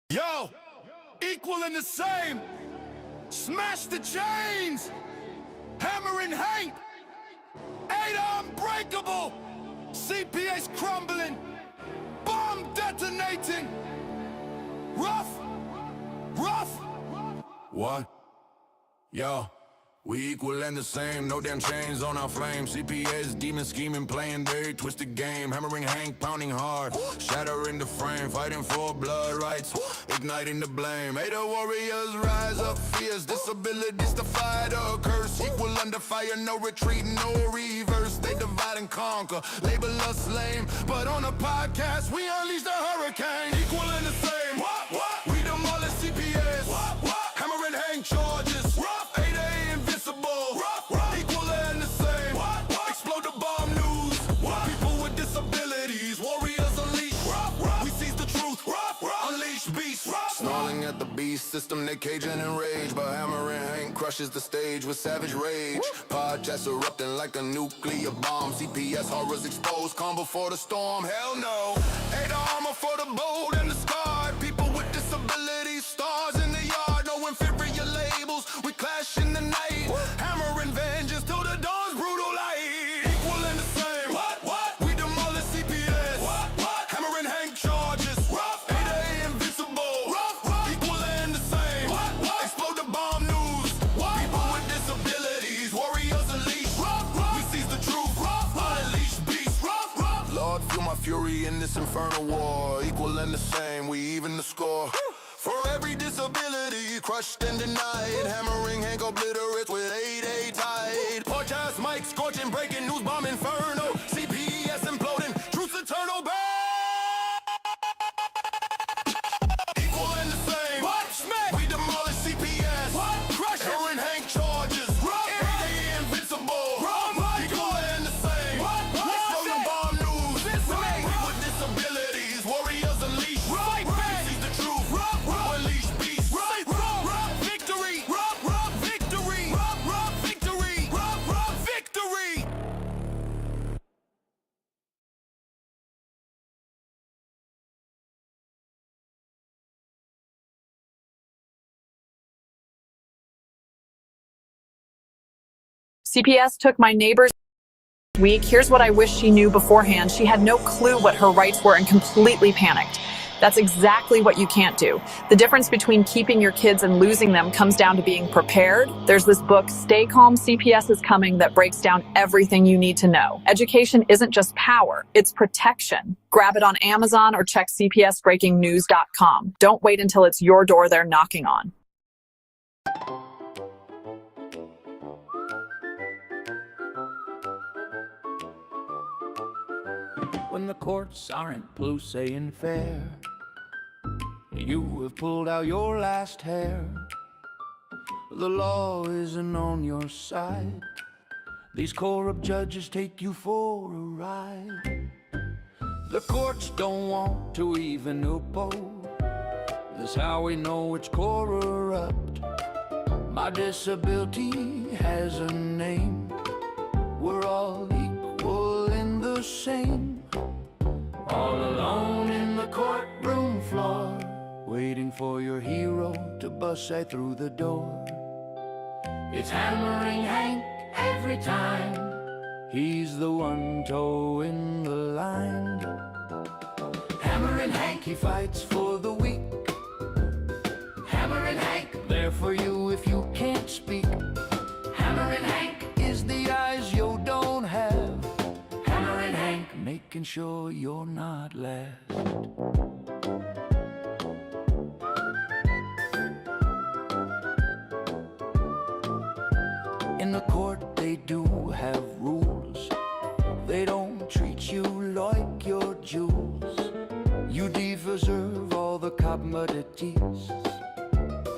Yo, equal and the same. Smash the chains. Hammer and Hank. Ada unbreakable. CPS crumbling. Bomb detonating. Rough. What? Yo. We equal and the same, no damn chains on our flame. CPS, demon scheming, playing very twisted game. Hammering Hank, pounding hard, shattering the frame. Fighting for blood rights, igniting the blame. Ada warriors rise up fierce, disabilities defy the curse. Equal under fire, no retreat, no reverse. They divide and conquer, label us lame. But on a podcast, we unleash the hurricane. Equal and the same, what? We demolish CPS, what? Hammering Hank charges, Ada invincible, equal and the same, explode the bomb news, people with disabilities, warriors unleash, we seize the truth, unleash beast, snarling at the beast system, they caging in rage, but hammering Hank crushes the stage with savage rage, podcasts erupting like a nuclear bomb, CPS horrors exposed, calm before the storm, hell no, Ada armor for the bold and the scarred, people with disabilities, stars in the yard, no inferior labels, we clash in the night, hammering vengeance till the dawn's brutal light, equal and the same, we demolish CPS, hammering Hank charges, Ada invincible, equal and the same, explode the bomb news, people with disabilities, warriors unleash, we seize the truth, unleash beast, Lord feel my fury in this infernal war, equal and the same, we even the score. For every disability crushed and denied, hammering Hank obliterates with 8-8 tide. Podcast Mike scorching, breaking news bomb inferno. CPS imploding, truth's eternal bang. Equal and the same. Smack. We demolish CPS. Crush hammering Hank charges. Ada invincible. Equal and the same. Explode the bomb news. We with disabilities, warriors unleash. We seize the truth. Unleash beast. Victory. Victory. CPS took my neighbor's week. Here's what I wish she knew beforehand. She had no clue what her rights were and completely panicked. That's exactly what you can't do. The difference between keeping your kids and losing them comes down to being prepared. There's this book, Stay Calm, CPS is Coming, that breaks down everything you need to know. Education isn't just power, it's protection. Grab it on Amazon or check cpsbreakingnews.com. Don't wait until it's your door they're knocking on. When the courts aren't blue saying fair, you have pulled out your last hair. The law isn't on your side. These corrupt judges take you for a ride. The courts don't want to even oppose. That's how we know it's corrupt. My disability has a name. We're all equal and the same. All alone in the courtroom floor, waiting for your hero to bust right through the door. It's hammering Hank every time. He's the one toeing the line. Hammering Hank, he fights for the weak. Hammering Hank, there for you if you can't speak. Hammering Hank is the eyes you don't have. Hammering Hank, making sure you're not last. In the court they do have rules. They don't treat you like your jewels. You deserve all the commodities.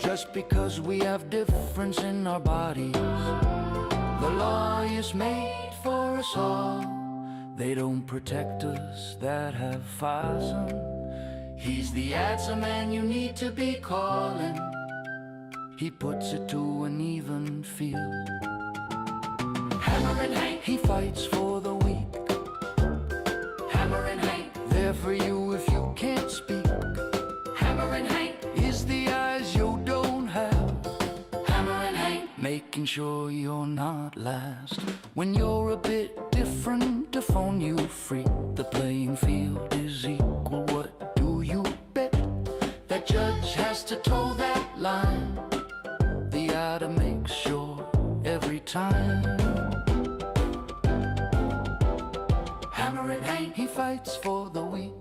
Just because we have difference in our bodies. The law is made for us all. They don't protect us that have files on. He's the answer man you need to be calling. He puts it to an even field. Hammering Hank, he fights for the weak. Hammering Hank, there for you if you can't speak. Hammering Hank, making sure you're not last. When you're a bit different, to phone you free. The playing field is equal, what do you bet? That judge has to toe that line. The oughta make sure every time. Hammerin' Hank, he fights for the weak.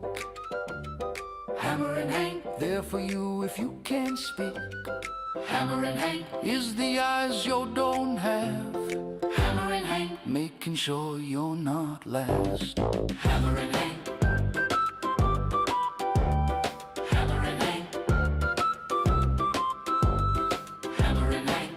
Hammerin' Hank, there for you if you can't speak. Hammerin' Hank is the eyes you don't have. Hammerin' Hank, making sure you're not last. Hammerin' Hank. Hammerin' Hank. Hammerin' Hank.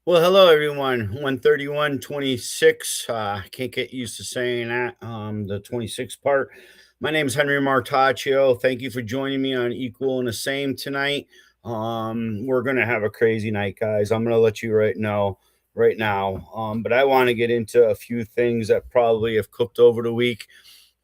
Well, hello everyone. 13126. Can't get used to saying that. The 26 part. My name is Henry Martaccio. Thank you for joining me on Equal and the Same tonight. We're gonna have a crazy night, guys. I'm gonna let you know right now. But I want to get into a few things that probably have cooked over the week.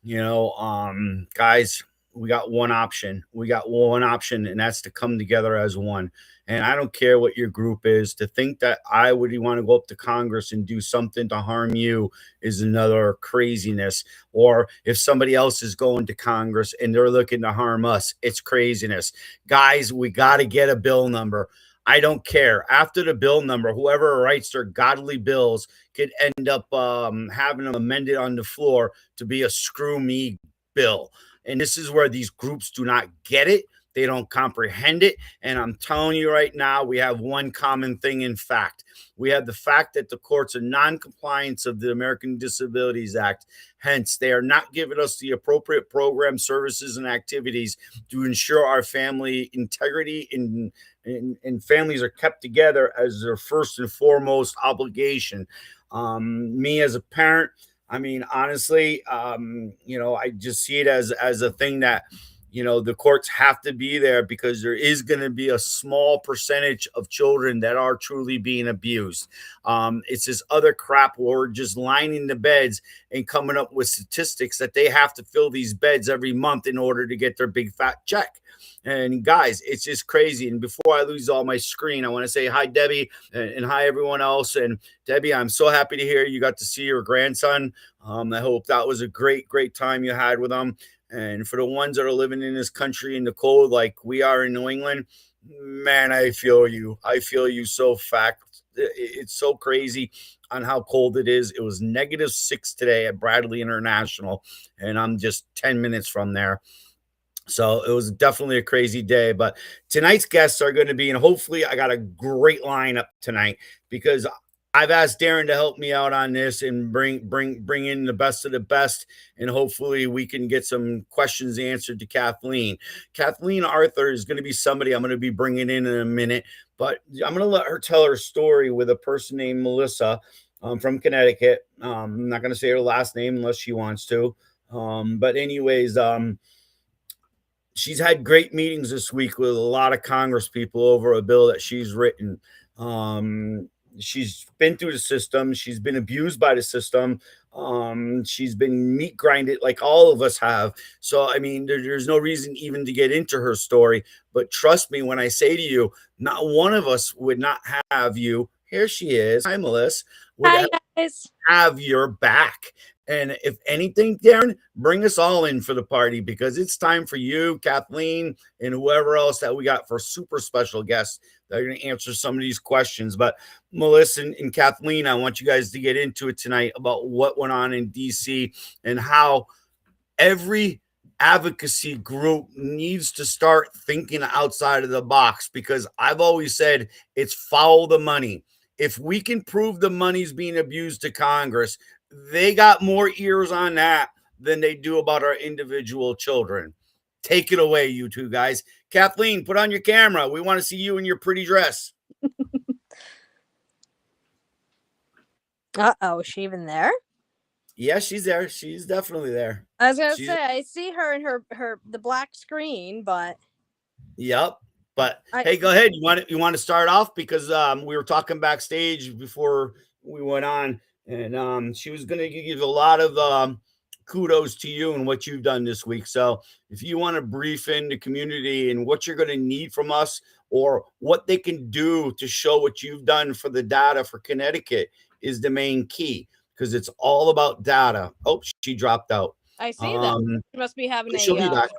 Guys, we got one option. And that's to come together as one. And I don't care what your group is. To think that I would want to go up to Congress and do something to harm you is another craziness. Or if somebody else is going to Congress and they're looking to harm us, it's craziness. Guys, we got to get a bill number. I don't care. After the bill number, whoever writes their godly bills could end up having them amended on the floor to be a screw me bill. And this is where these groups do not get it. They don't comprehend it. And I'm telling you right now, we have one common thing. In fact, we have the fact that the courts are non-compliance of the American Disabilities Act. Hence, they are not giving us the appropriate programs, services, and activities to ensure our family integrity and families are kept together as their first and foremost obligation. Me as a parent, I mean, honestly, I just see it as a thing that, the courts have to be there because there is going to be a small percentage of children that are truly being abused. It's this other crap where we're just lining the beds and coming up with statistics that they have to fill these beds every month in order to get their big fat check. And guys, it's just crazy. And before I lose all my screen, I want to say hi, Debbie, and hi, everyone else. And Debbie, I'm so happy to hear you got to see your grandson. I hope that was a great time you had with him. And for the ones that are living in this country in the cold, like we are in New England, man, I feel you. I feel you so fact. It's so crazy on how cold it is. It was -6 today at Bradley International, and I'm just 10 minutes from there. So it was definitely a crazy day. But tonight's guests are going to be, and hopefully I got a great lineup tonight because I've asked Darren to help me out on this and bring in the best of the best, and hopefully we can get some questions answered to Kathleen. Kathleen Arthur is going to be somebody I'm going to be bringing in a minute, but I'm going to let her tell her story with a person named Melissa from Connecticut. I'm not going to say her last name unless she wants to. But anyways, she's had great meetings this week with a lot of Congress people over a bill that she's written. She's been through the system. She's been abused by the system. She's been meat grinded like all of us have. So, I mean, there's no reason even to get into her story. But trust me when I say to you, not one of us would not have you. Here she is. Hi, Melissa. Hi, guys. Have your back. And if anything, Darren, bring us all in for the party because it's time for you, Kathleen, and whoever else that we got for super special guests that are going to answer some of these questions. But Melissa and Kathleen, I want you guys to get into it tonight about what went on in DC and how every advocacy group needs to start thinking outside of the box, because I've always said it's follow the money. If we can prove the money's being abused to Congress, they got more ears on that than they do about our individual children. Take it away, you two guys. Kathleen, put on your camera. We want to see you in your pretty dress. Uh-oh, is she even there? Yeah, she's there. She's definitely there. I was gonna say, I see her in the black screen, but yep. But hey, go ahead. You want to start off because we were talking backstage before we went on, and she was going to give a lot of kudos to you and what you've done this week. So if you want to brief in the community and what you're going to need from us or what they can do to show what you've done for the data for Connecticut is the main key, because it's all about data. Oh, she dropped out. I see that. She must be having She'll be back.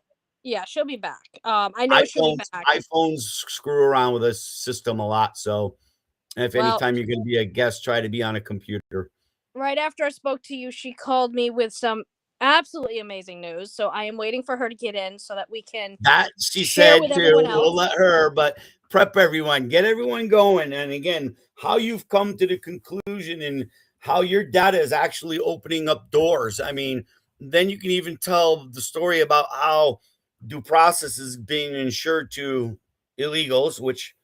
Yeah, she'll be back. I know she'll be back. iPhones screw around with this system a lot. So if anytime you're going to be a guest, try to be on a computer. Right after I spoke to you, she called me with some absolutely amazing news. So I am waiting for her to get in so that we can. That she said too. We'll let her, but prep everyone, get everyone going. And again, how you've come to the conclusion and how your data is actually opening up doors. I mean, then you can even tell the story about how due process is being ensured to illegals, which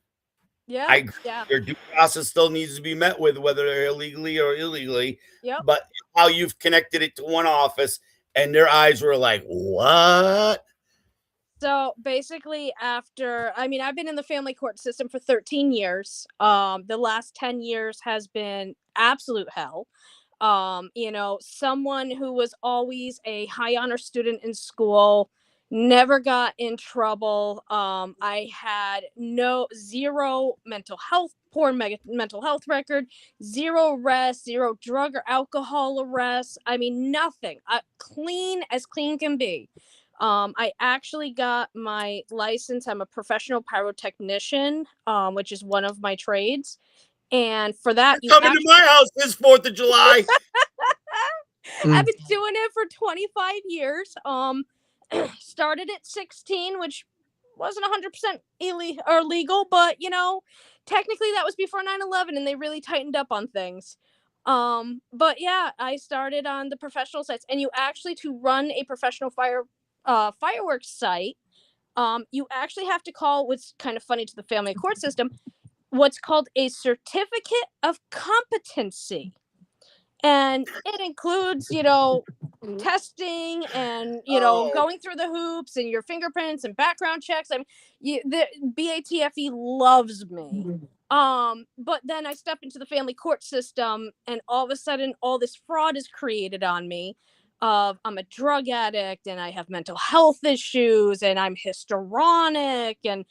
yeah, their due process still needs to be met with, whether they're illegally or illegally. Yep. But how you've connected it to one office and their eyes were like, what? So basically, I've been in the family court system for 13 years. The last 10 years has been absolute hell. Someone who was always a high honor student in school, never got in trouble. I had zero poor mental health record, zero arrests, zero drug or alcohol arrests. I mean, nothing. Clean as clean can be. I actually got my license. I'm a professional pyrotechnician, which is one of my trades. And for that, you come into my house this 4th of July. I've been doing it for 25 years. Started at 16, which wasn't 100% illegal, but technically that was before 9/11, and they really tightened up on things. But yeah, I started on the professional sites, and you actually, to run a professional fireworks site, you actually have to call, what's kind of funny to the family court system, what's called a certificate of competency. And it includes, testing and, going through the hoops and your fingerprints and background checks. I mean, the BATFE loves me. But then I step into the family court system, and all of a sudden, all this fraud is created on me. I'm a drug addict, and I have mental health issues, and I'm histrionic, and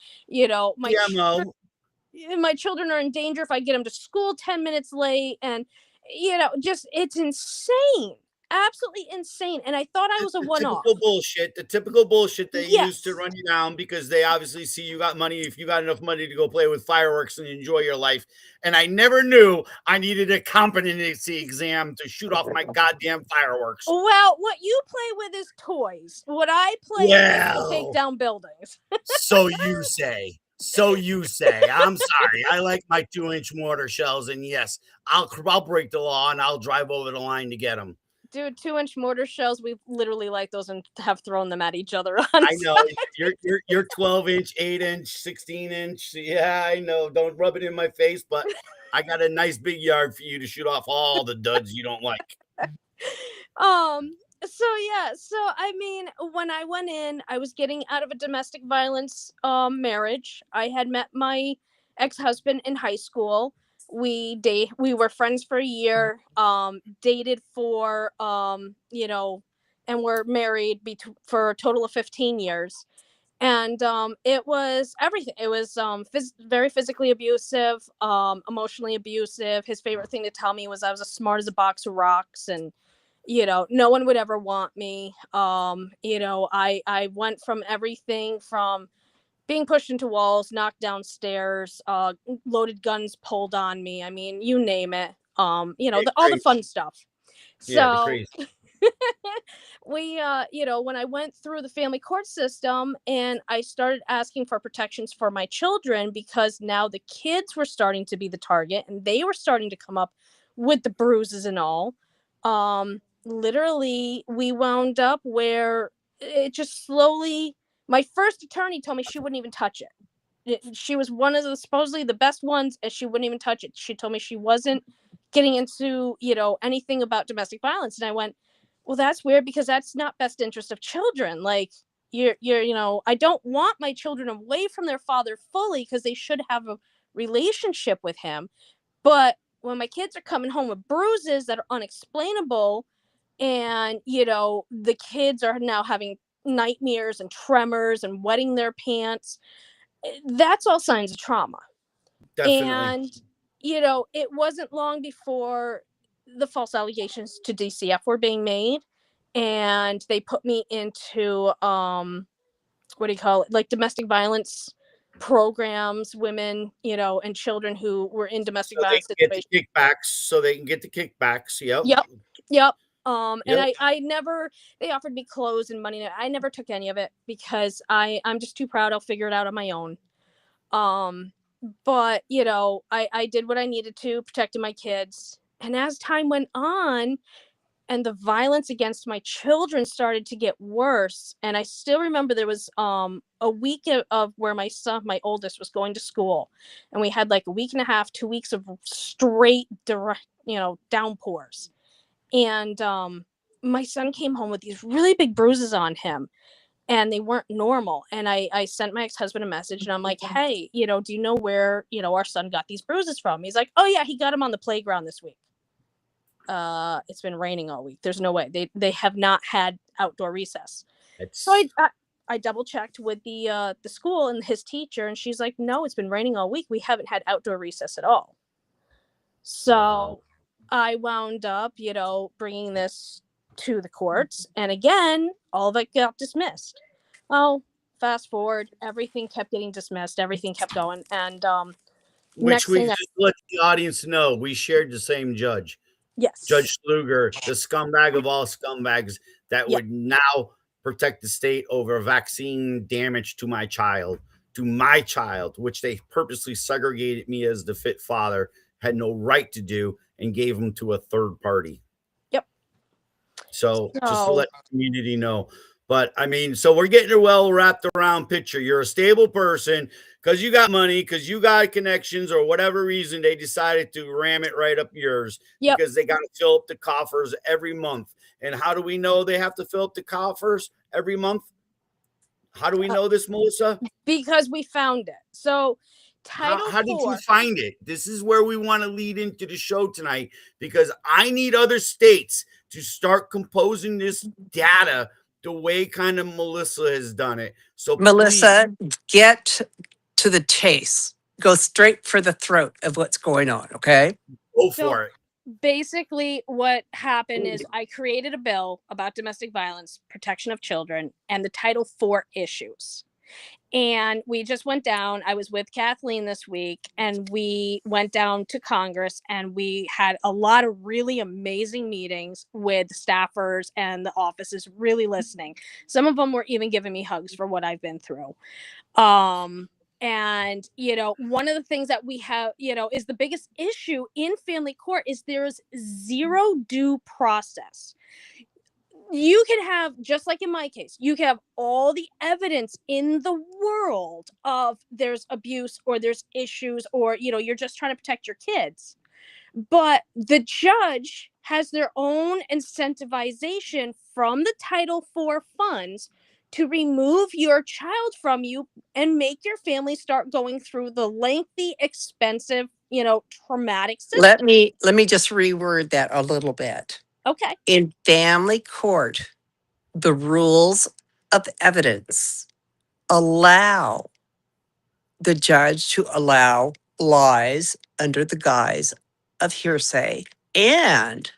my children are in danger if I get them to school 10 minutes late, and it's insane. Absolutely insane. And I thought I was a one-off. The typical bullshit they use to run you down, because they obviously see you got money. If you got enough money to go play with fireworks and enjoy your life. And I never knew I needed a competency exam to shoot off my goddamn fireworks. Well, what you play with is toys. What I play with is to take down buildings. So you say. I'm sorry. I like my 2-inch mortar shells, and yes, I'll break the law and I'll drive over the line to get them. Dude, 2-inch mortar shells, we literally like those and have thrown them at each other. I know. You're 12-inch, 8-inch, 16-inch. Yeah, I know. Don't rub it in my face, but I got a nice big yard for you to shoot off all the duds you don't like. So I mean, when I went in, I was getting out of a domestic violence marriage. I had met my ex-husband in high school. We were friends for a year, dated for and we're married for a total of 15 years. And it was everything. It was very physically abusive, emotionally abusive. His favorite thing to tell me was I was as smart as a box of rocks, and no one would ever want me. I went from everything from being pushed into walls, knocked downstairs, loaded guns pulled on me. I mean, you name it. All the fun stuff. So we, when I went through the family court system and I started asking for protections for my children, because now the kids were starting to be the target and they were starting to come up with the bruises and all. Literally, we wound up where it just slowly. My first attorney told me she wouldn't even touch it. She was one of the supposedly the best ones, and she wouldn't even touch it. She told me she wasn't getting into, anything about domestic violence. And I went, well, that's weird, because that's not best interest of children. Like, I don't want my children away from their father fully, because they should have a relationship with him. But when my kids are coming home with bruises that are unexplainable, And, the kids are now having nightmares and tremors and wetting their pants. That's all signs of trauma. Definitely. And, it wasn't long before the false allegations to DCF were being made. And they put me into, what do you call it? Like domestic violence programs, women, and children who were in domestic So they violence can get situations. the kickbacks. So they can get the kickbacks. Yep. Yep. Yep. And Yep. I never, they offered me clothes and money. I never took any of it because I'm just too proud. I'll figure it out on my own. Um, but I did what I needed to, protecting my kids. And as time went on, and the violence against my children started to get worse, and I still remember there was a week of where my son, my oldest, was going to school, and we had like a week and a half, 2 weeks of straight direct, downpours. And my son came home with these really big bruises on him, and they weren't normal. And I sent my ex-husband a message, and I'm like, hey, do you know where our son got these bruises from? He's like, oh yeah, he got them on the playground this week. It's been raining all week. There's no way they have not had outdoor recess. So It's I double checked with the school and his teacher, and she's like, no, it's been raining all week. We haven't had outdoor recess at all. wow. So I wound up, bringing this to the courts, and again, all of it got dismissed. Well, fast forward, everything kept getting dismissed. Everything kept going, and Which next we thing, just let the audience know we shared the same judge, yes, Judge Sluger, the scumbag of all scumbags that yeah, would now protect the state over vaccine damage to my child, which they purposely segregated me as the fit father, had no right to do, and gave him to a third party. yep. So just to So let the community know. But I mean, so we're getting a well wrapped around picture. You're a stable person because you got money, because you got connections, or whatever reason they decided to ram it right up yours yep. because they got to fill up the coffers every month. And how do we know they have to fill up the coffers every month? How do we know this, Melissa? Because we found it. So Title How did you 4, find it? This is where we want to lead into the show tonight because I need other states to start composing this data the way kind of Melissa has done it. So please Melissa, get to the chase. Go straight for the throat of what's going on, okay? go so for it. basically what happened is I created a bill about domestic violence, protection of children, and the Title 4 issues. And we just went down. I was with Kathleen this week, and we went down to Congress, and we had a lot of really amazing meetings with staffers and the offices, really listening. Some of them were even giving me hugs for what I've been through. And one of the things that we have, is the biggest issue in family court is there's zero due process. You can have, just like in my case, you can have all the evidence in the world of there's abuse or there's issues, or you're just trying to protect your kids, but the judge has their own incentivization from the Title 4 funds to remove your child from you and make your family start going through the lengthy, expensive, traumatic Let system. me just reword that a little bit. Okay. In family court, the rules of evidence allow the judge to allow lies under the guise of hearsay. And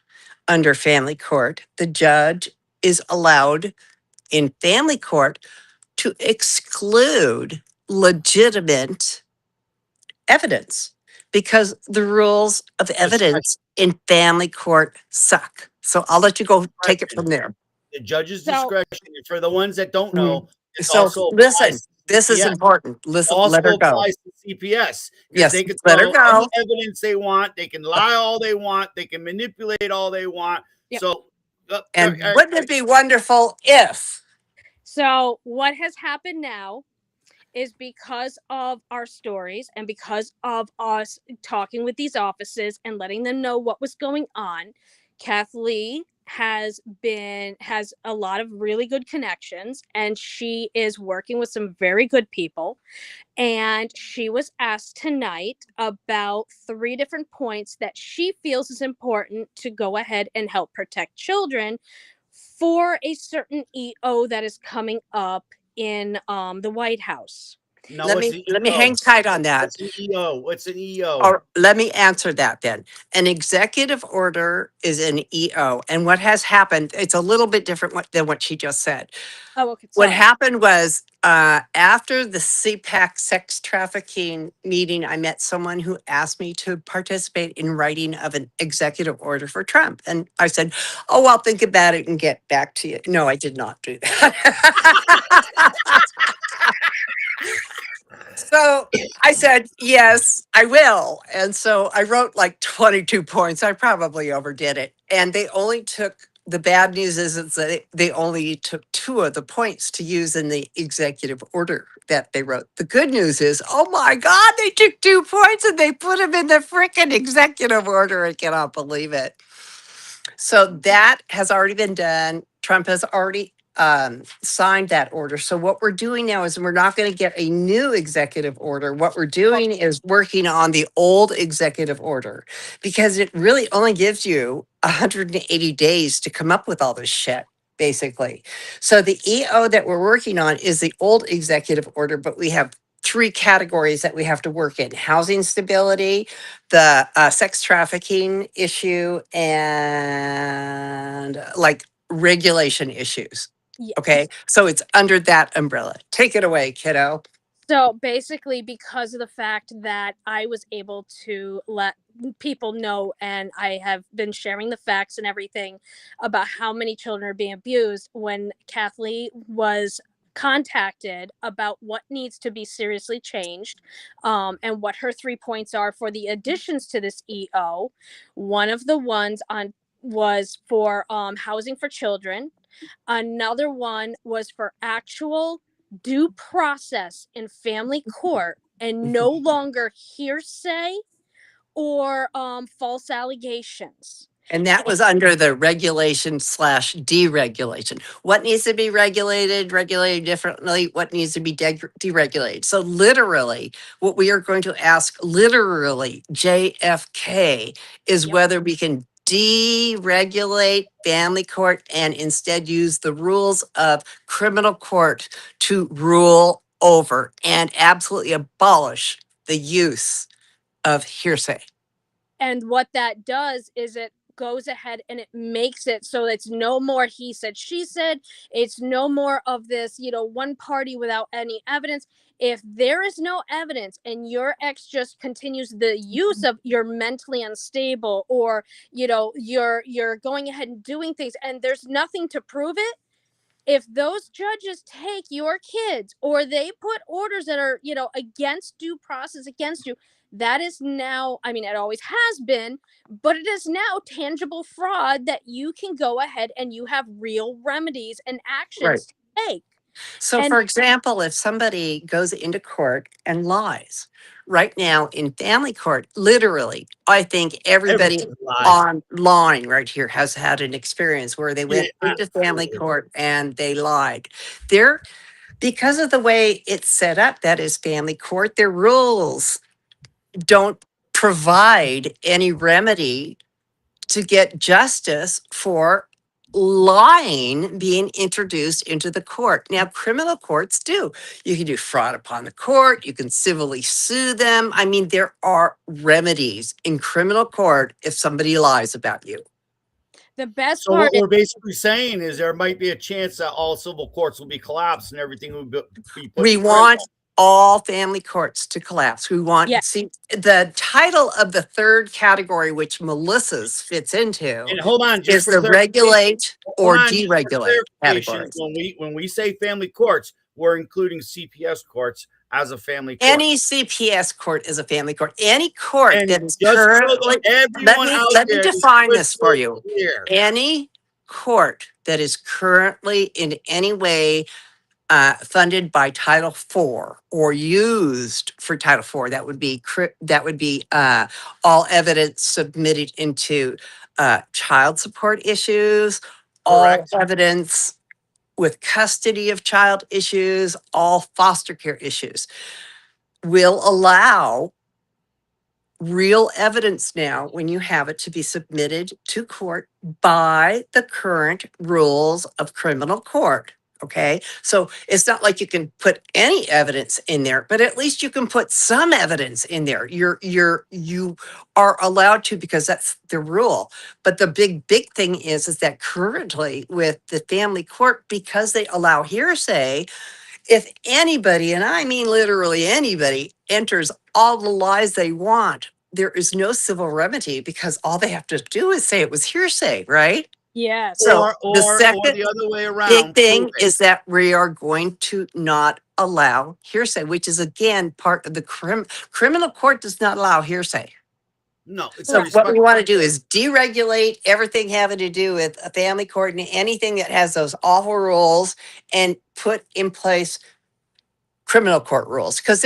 under family court, the judge is allowed in family court to exclude legitimate evidence because the rules of Discretion. evidence in family court suck. So I'll let you go take it from there. The judge's So discretion. And for the ones that don't Mhm. know, this So also applies listen, to this is CPS. important. Listen, let Also her go. applies to CPS because Yes, they can let her throw any go. evidence they want. They can lie all they want. They can manipulate all they want. yep. So, And wouldn't it be wonderful if So what has happened now is, because of our stories and because of us talking with these offices and letting them know what was going on, Kathleen has a lot of really good connections, and she is working with some very good people. And she was asked tonight about 3 different points that she feels is important to go ahead and help protect children for a certain EO that is coming up in the White House. Now, Let what's me the let me EO? hang tight on that. What's an EO? What's an EO? Or let me answer that then. An executive order is an EO. And what has happened, it's a little bit different than what she just said. Oh, okay, What sorry. happened was after the CPAC sex trafficking meeting, I met someone who asked me to participate in writing of an executive order for Trump. And I said, oh, I'll think about it and get back to you. No, I did not do that. So I said, yes, I will. And so I wrote like 22 points. I probably overdid it. And they only took, the bad news is that they only took 2 of the points to use in the executive order that they wrote. The good news is, oh my God, they took 2 points and they put them in the freaking executive order. I cannot believe it. So that has already been done. Trump has already signed that order. So what we're doing now is we're not going to get a new executive order. What we're doing is working on the old executive order because it really only gives you 180 days to come up with all this shit, basically. So the EO that we're working on is the old executive order, but we have 3 categories that we have to work in: housing stability, the sex trafficking issue, and like regulation issues. Okay. Yes. So it's under that umbrella. Take it away, kiddo. So basically, because of the fact that I was able to let people know, and I have been sharing the facts and everything about how many children are being abused, when Kathleen was contacted about what needs to be seriously changed, and what her 3 points are for the additions to this EO, one of the ones on was for housing for children. Another one was for actual due process in family court and no longer hearsay or false allegations. And that And was under the regulation slash deregulation. What needs to be regulated differently? What needs to be deregulated? So literally, what we are going to ask literally JFK is yep. whether we can deregulate family court and instead use the rules of criminal court to rule over and absolutely abolish the use of hearsay. And what that does is it goes ahead and it makes it so it's no more he said, she said. It's no more of this, one party without any evidence. If there is no evidence and your ex just continues the use of you're mentally unstable, or you're going ahead and doing things and there's nothing to prove it, if those judges take your kids or they put orders that are, against due process against you, that is now, I mean, it always has been, but it is now tangible fraud that you can go ahead and you have real remedies and Right. actions to take. So, And for example, if somebody goes into court and lies, right now in family court, literally, I think everybody Everything's a lie. online right here has had an experience where they Yeah, went into family absolutely. court and they lied. There, because of the way it's set up, that is family court, their rules don't provide any remedy to get justice for lying being introduced into the court. Now, criminal courts do. You can do fraud upon the court, you can civilly sue them. I mean, there are remedies in criminal court if somebody lies about you. the best So what part is, we're basically saying is there might be a chance that all civil courts will be collapsed and everything will be put We in criminal. want all family courts to collapse. We yeah, want, see, the title of the 3rd category, which Melissa's fits into, And hold on, just is for the clarification. regulate Hold or on, just for deregulate clarification. categories. When we say family courts, we're including CPS courts as a family court. Any CPS court is a family court. Any court And that is just so that currently, everyone out let me there is define this for crystal you. clear. Any court that is currently in any way funded by Title IV or used for Title IV, that would be all evidence submitted into child support issues, all Correct. evidence with custody of child issues, all foster care issues will allow real evidence now when you have it to be submitted to court by the current rules of criminal court. Okay. So it's not like you can put any evidence in there, but at least you can put some evidence in there. You are allowed to because that's the rule. But the big thing is that currently with the family court, because they allow hearsay, if anybody, and I mean literally anybody, enters all the lies they want, there is no civil remedy because all they have to do is say it was hearsay, right? Yes. So the Or second the other way big around, prove thing it. is that we are going to not allow hearsay, which is again part of the criminal court does not allow hearsay. No, it's a So what we want to respectable do court. is deregulate everything having to do with a family court and anything that has those awful rules and put in place criminal court rules because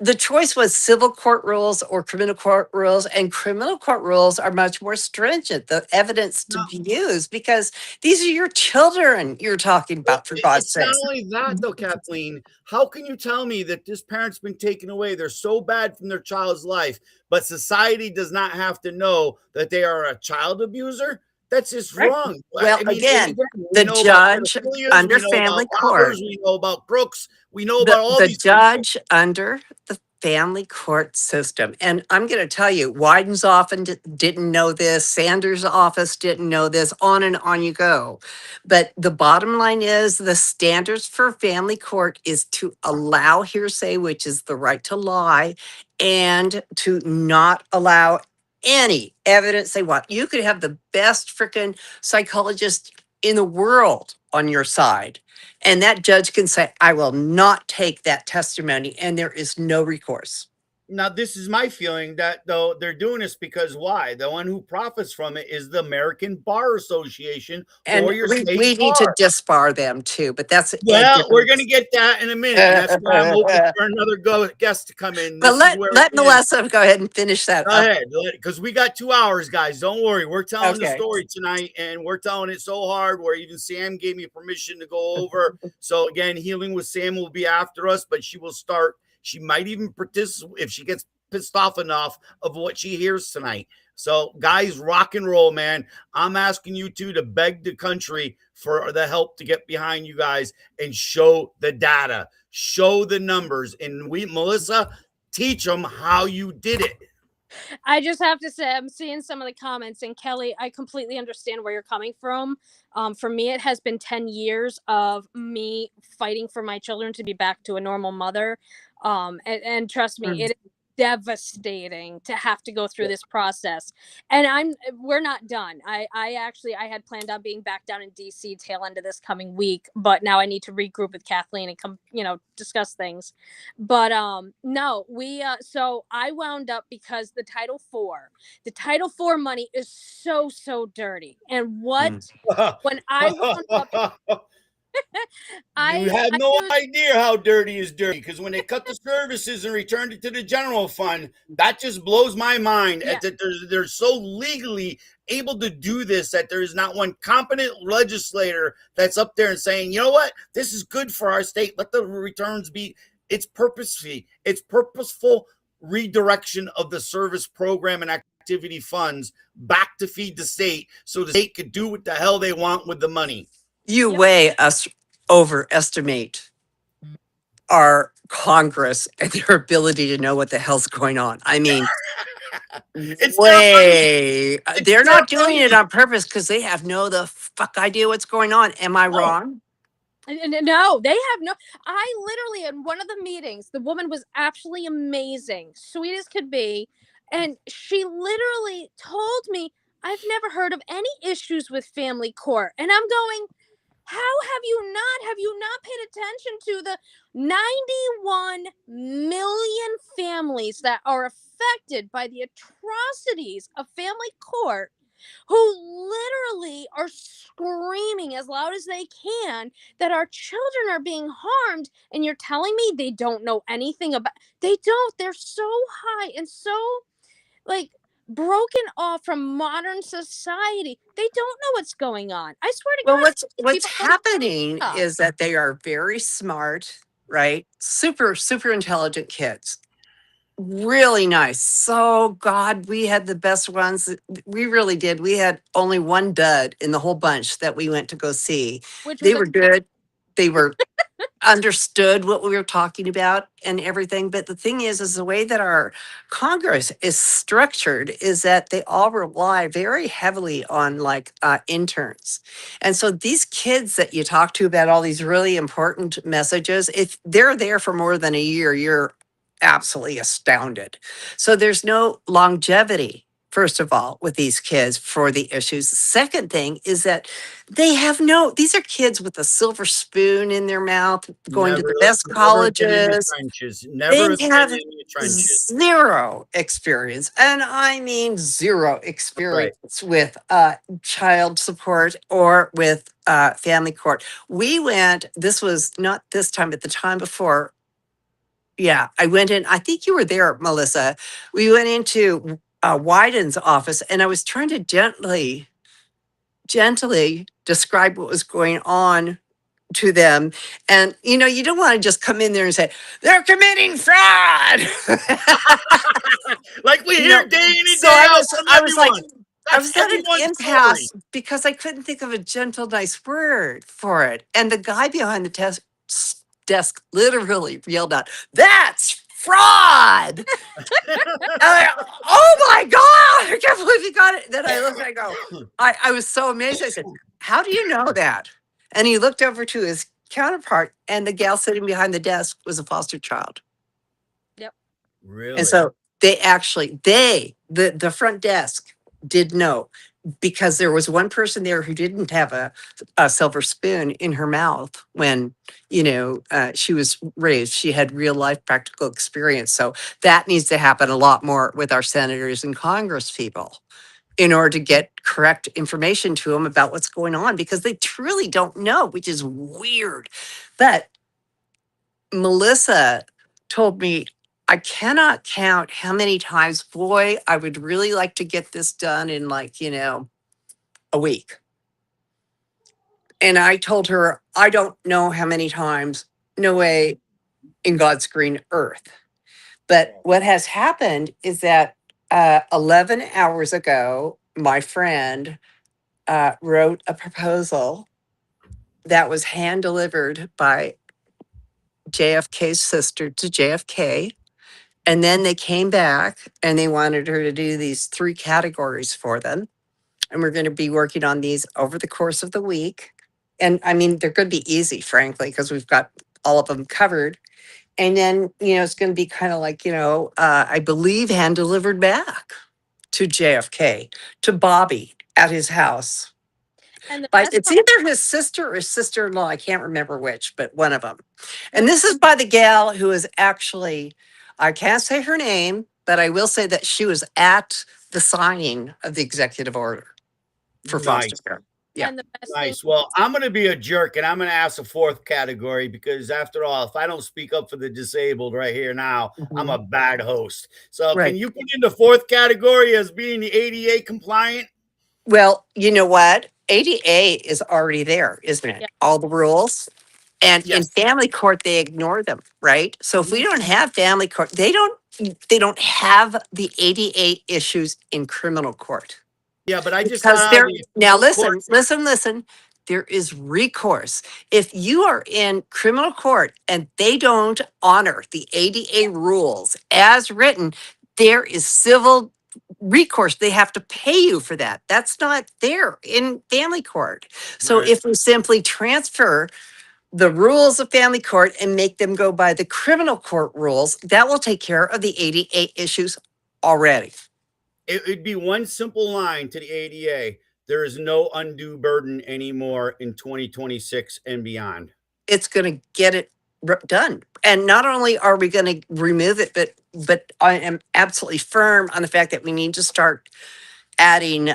the choice was civil court rules or criminal court rules, and criminal court rules are much more stringent, the evidence to No, be used, because these are your children you're talking well, about, for God's it's not sake. only that though, Kathleen. How can you tell me that this parent's been taken away? They're so bad from their child's life, but society does not have to know that they are a child abuser? That's just Right. wrong. Well, I mean, again, again, we the know about judge pedophilias, under we know about family robbers, court we know about crooks, we know the about all the these people. judge under the family court system. And I'm going to tell you, Wyden's often didn't know this, Sanders' office didn't know this, on you go. But the bottom line is the standards for family court is to allow hearsay, which is the right to lie, and to not allow any evidence they want. You could have the best freaking psychologist in the world on your side, and that judge can say, I will not take that testimony, and there is no recourse. Now, this is my feeling that though they're doing this because why? The one who profits from it is the American Bar Association or And your state we need to bar. disbar them too, but that's a Well, we're different. going to get that in a minute, and that's why I'm open for another guest to come in. But This is where let again, Melissa go ahead and finish that go up. ahead, because we got 2 hours, guys. Don't worry, we're telling the Okay. story tonight, and we're telling it so hard. Where even Sam gave me permission to go over. So again, healing with Sam will be after us, but she will start. She might even participate if she gets pissed off enough of what she hears tonight. So, guys, rock and roll, man. I'm asking you two to beg the country for the help to get behind you guys and show the data, show the numbers. And we, Melissa, teach them how you did it. I just have to say, I'm seeing some of the comments, and Kelly, I completely understand where you're coming from. For me, it has been 10 years of me fighting for my children to be back to a normal mother. And trust me, Mm. it is devastating to have to go through this process. And we're not done. I had planned on being back down in DC tail end of this coming week, but now I need to regroup with Kathleen and come, discuss things. But no, we so I wound up because the Title IV money is so dirty. And what Mm. when I wound up You I have I no used idea how dirty is dirty because when they cut the services and returned it to the general fund, that just blows my mind. yeah, That they're so legally able to do this that there is not one competent legislator that's up there and saying, you know what, this is good for our state. Let the returns be. It's purposeful. It's purposeful redirection of the service program and activity funds back to feed the state so the state could do what the hell they want with the money. You yep. way us overestimate our Congress and their ability to know what the hell's going on. I mean, It's their money. way. It's They're their not doing it money. on purpose because they have no the fuck idea what's going on. Am I No. wrong? No, they have no. I literally, in one of the meetings, the woman was absolutely amazing, sweet as could be. And she literally told me, I've never heard of any issues with family court. And I'm going, how have you not? Have you not paid attention to the 91 million families that are affected by the atrocities of family court, who literally are screaming as loud as they can that our children are being harmed, and you're telling me they don't know anything about? They don't. They're so high and so, like, broken off from modern society. They don't know what's going on. I swear to Well, God, these what's people don't happening know. is that they are very smart, right? Super intelligent kids. Really nice. So God, we had the best ones. We really did. We had only one dud in the whole bunch that we went to go see. Which was They a were good. They were understood what we were talking about and everything. But the thing is the way that our Congress is structured is that they all rely very heavily on like interns. And so these kids that you talk to about all these really important messages, if they're there for more than a year, you're absolutely astounded. So there's no longevity. First of all, with these kids for the issues. The second thing is that these are kids with a silver spoon in their mouth, going to Never, the best never been in the colleges. trenches. They Never been have in the trenches. zero experience, and I mean zero Right. experience with child support or with family court. We went, this was not this time, but the time before. Yeah, I went in. I think you were there, Melissa. We went into Wyden's office, and I was trying to gently describe what was going on to them. And you don't want to just come in there and say, they're committing fraud. Like we you hear know, day in and so day I out was from I was like, everyone. I That's was at an everyone's story. impasse because I couldn't think of a gentle, nice word for it. And the guy behind the desk literally yelled out, "That's fraud!" Oh my God, I can't believe you got it. Then I look, I go, I was so amazed. I said, "How do you know that?" And he looked over to his counterpart, and the gal sitting behind the desk was a foster child. Yep. And Really? so the front desk did know, because there was one person there who didn't have a silver spoon in her mouth when she was raised. She had real life practical experience. So that needs to happen a lot more with our senators and congress people in order to get correct information to them about what's going on, because they truly don't know, which is weird. But Melissa told me, I cannot count how many times, boy, I would really like to get this done in like, a week. And I told her, I don't know how many times, no way in God's green earth. But what has happened is that 11 hours ago, my friend wrote a proposal that was hand delivered by JFK's sister to JFK. And then they came back and they wanted her to do these 3 categories for them. And we're going to be working on these over the course of the week. And I mean, they're going to be easy, frankly, because we've got all of them covered. And then, it's going to be kind of like, I believe hand delivered back to JFK, to Bobby at his house. And the But best it's part, either his sister or sister-in-law. I can't remember which, but one of them. And this is by the gal who is actually, I can't say her name, but I will say that she was at the signing of the executive order for foster Nice. care. Yeah. and the best thing, Nice. Well, I'm going to be a jerk and I'm going to ask a 4th category because, after all, if I don't speak up for the disabled right here now, I'm a bad host. So, Right. can you put in the 4th category as being the ADA compliant? Well, you know what? ADA is already there, isn't it? yeah, All the rules. And in Yes. family court, they ignore them, right? So if we Mhm. don't have family court, they don't have the ADA issues in criminal court. Yeah, but I just got Because out of there, the now appellate court. listen, there is recourse. If you are in criminal court and they don't honor the ADA rules as written, there is civil recourse. They have to pay you for that. That's not there in family court. So Right. if we simply transfer the rules of family court and make them go by the criminal court rules, that will take care of the ADA issues already. It'd be one simple line to the ADA. There is no undue burden anymore in 2026 and beyond. It's going to get it done. And not only are we going to remove it, but I am absolutely firm on the fact that we need to start adding.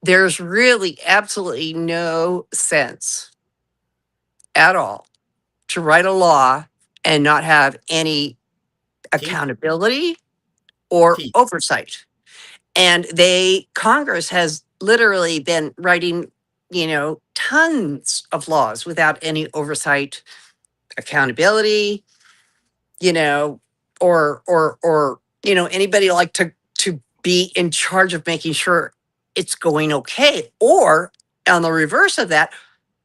There's really absolutely no sense at all to write a law and not have any Teeth. accountability or Teeth. oversight. And Congress has literally been writing, tons of laws without any oversight, accountability, you know, or anybody like to be in charge of making sure it's going okay. Or on the reverse of that,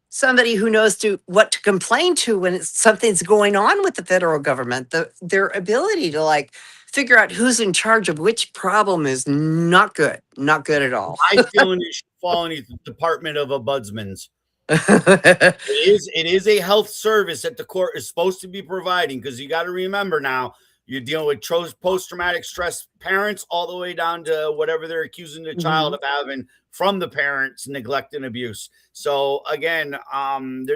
somebody who knows what to complain to when something's going on with the federal government. Their ability to like figure out who's in charge of which problem is not good at all. My feeling it should fall in the Department of Ombudsman's. It is a health service that the court is supposed to be providing, because you got to remember now you're dealing with post-traumatic stress parents all the way down to whatever they're accusing the child of having from the parents' neglect and abuse. So again,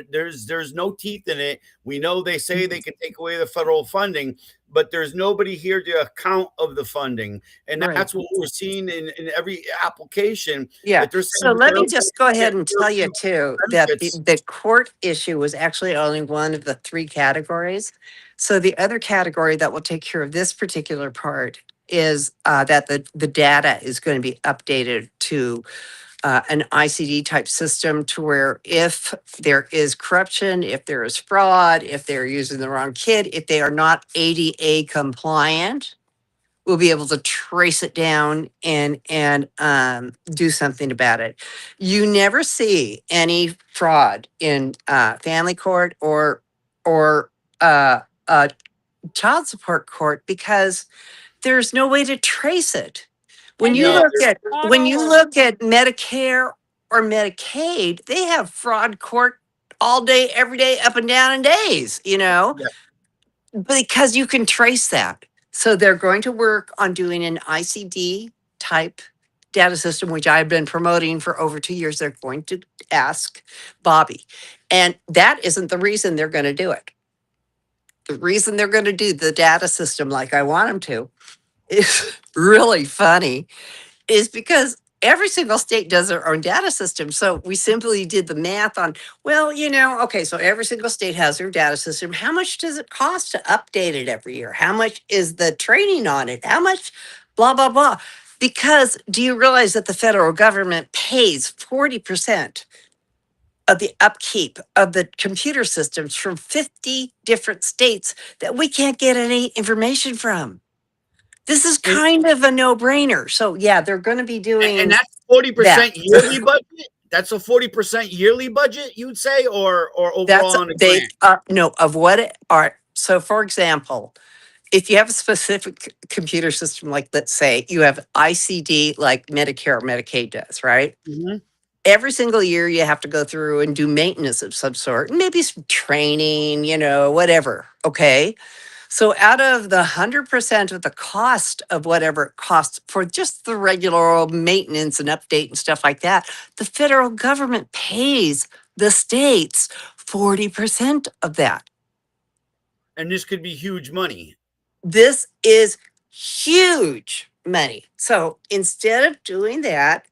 there's no teeth in it. We know they say they can take away the federal funding, but there's nobody here to account of the funding, and Right. that's what we're seeing in every application. Yeah. That they're So saying let me they're just go ahead and tell you too that benefits. the court issue was actually only one of the three categories. So the other category that will take care of this particular part is that the data is going to be updated to an ICD type system, to where if there is corruption, if there is fraud, if they're using the wrong kid, if they are not ADA compliant, we'll be able to trace it down and do something about it. You never see any fraud in family court or uh, uh, child support court, because there's no way to trace it. When And you No, yet, look at not when you always. look at Medicare or Medicaid, they have fraud court all day, every day, up and down in days. yeah. Because you can trace that. So they're going to work on doing an ICD type data system, which I've been promoting for over 2 years. They're going to ask Bobby. And that isn't the reason they're going to do it. The reason they're going to do the data system like I want them to is really funny, is because every single state does their own data system. So we simply did the math on, well, okay, so every single state has their data system. How much does it cost to update it every year? How much is the training on it? How much blah, blah, blah? Because do you realize that the federal government pays 40% of the upkeep of the computer systems from 50 different states that we can't get any information from? This is And, kind of a no-brainer. So yeah, they're going to be and doing that's that. 40% yearly budget. That's a 40% yearly budget, you'd say, or That's overall on a they grant. no of what it are. So for example, if you have a specific computer system, like let's say you have ICD like Medicare or Medicaid does, right? Mm-hmm. Every single year you have to go through and do maintenance of some sort, and maybe some training, whatever. Okay. So out of the 100% of the cost of whatever it costs for just the regular old maintenance and update and stuff like that, the federal government pays the states 40% of that. And this could be huge money. This is huge money. So instead of doing that,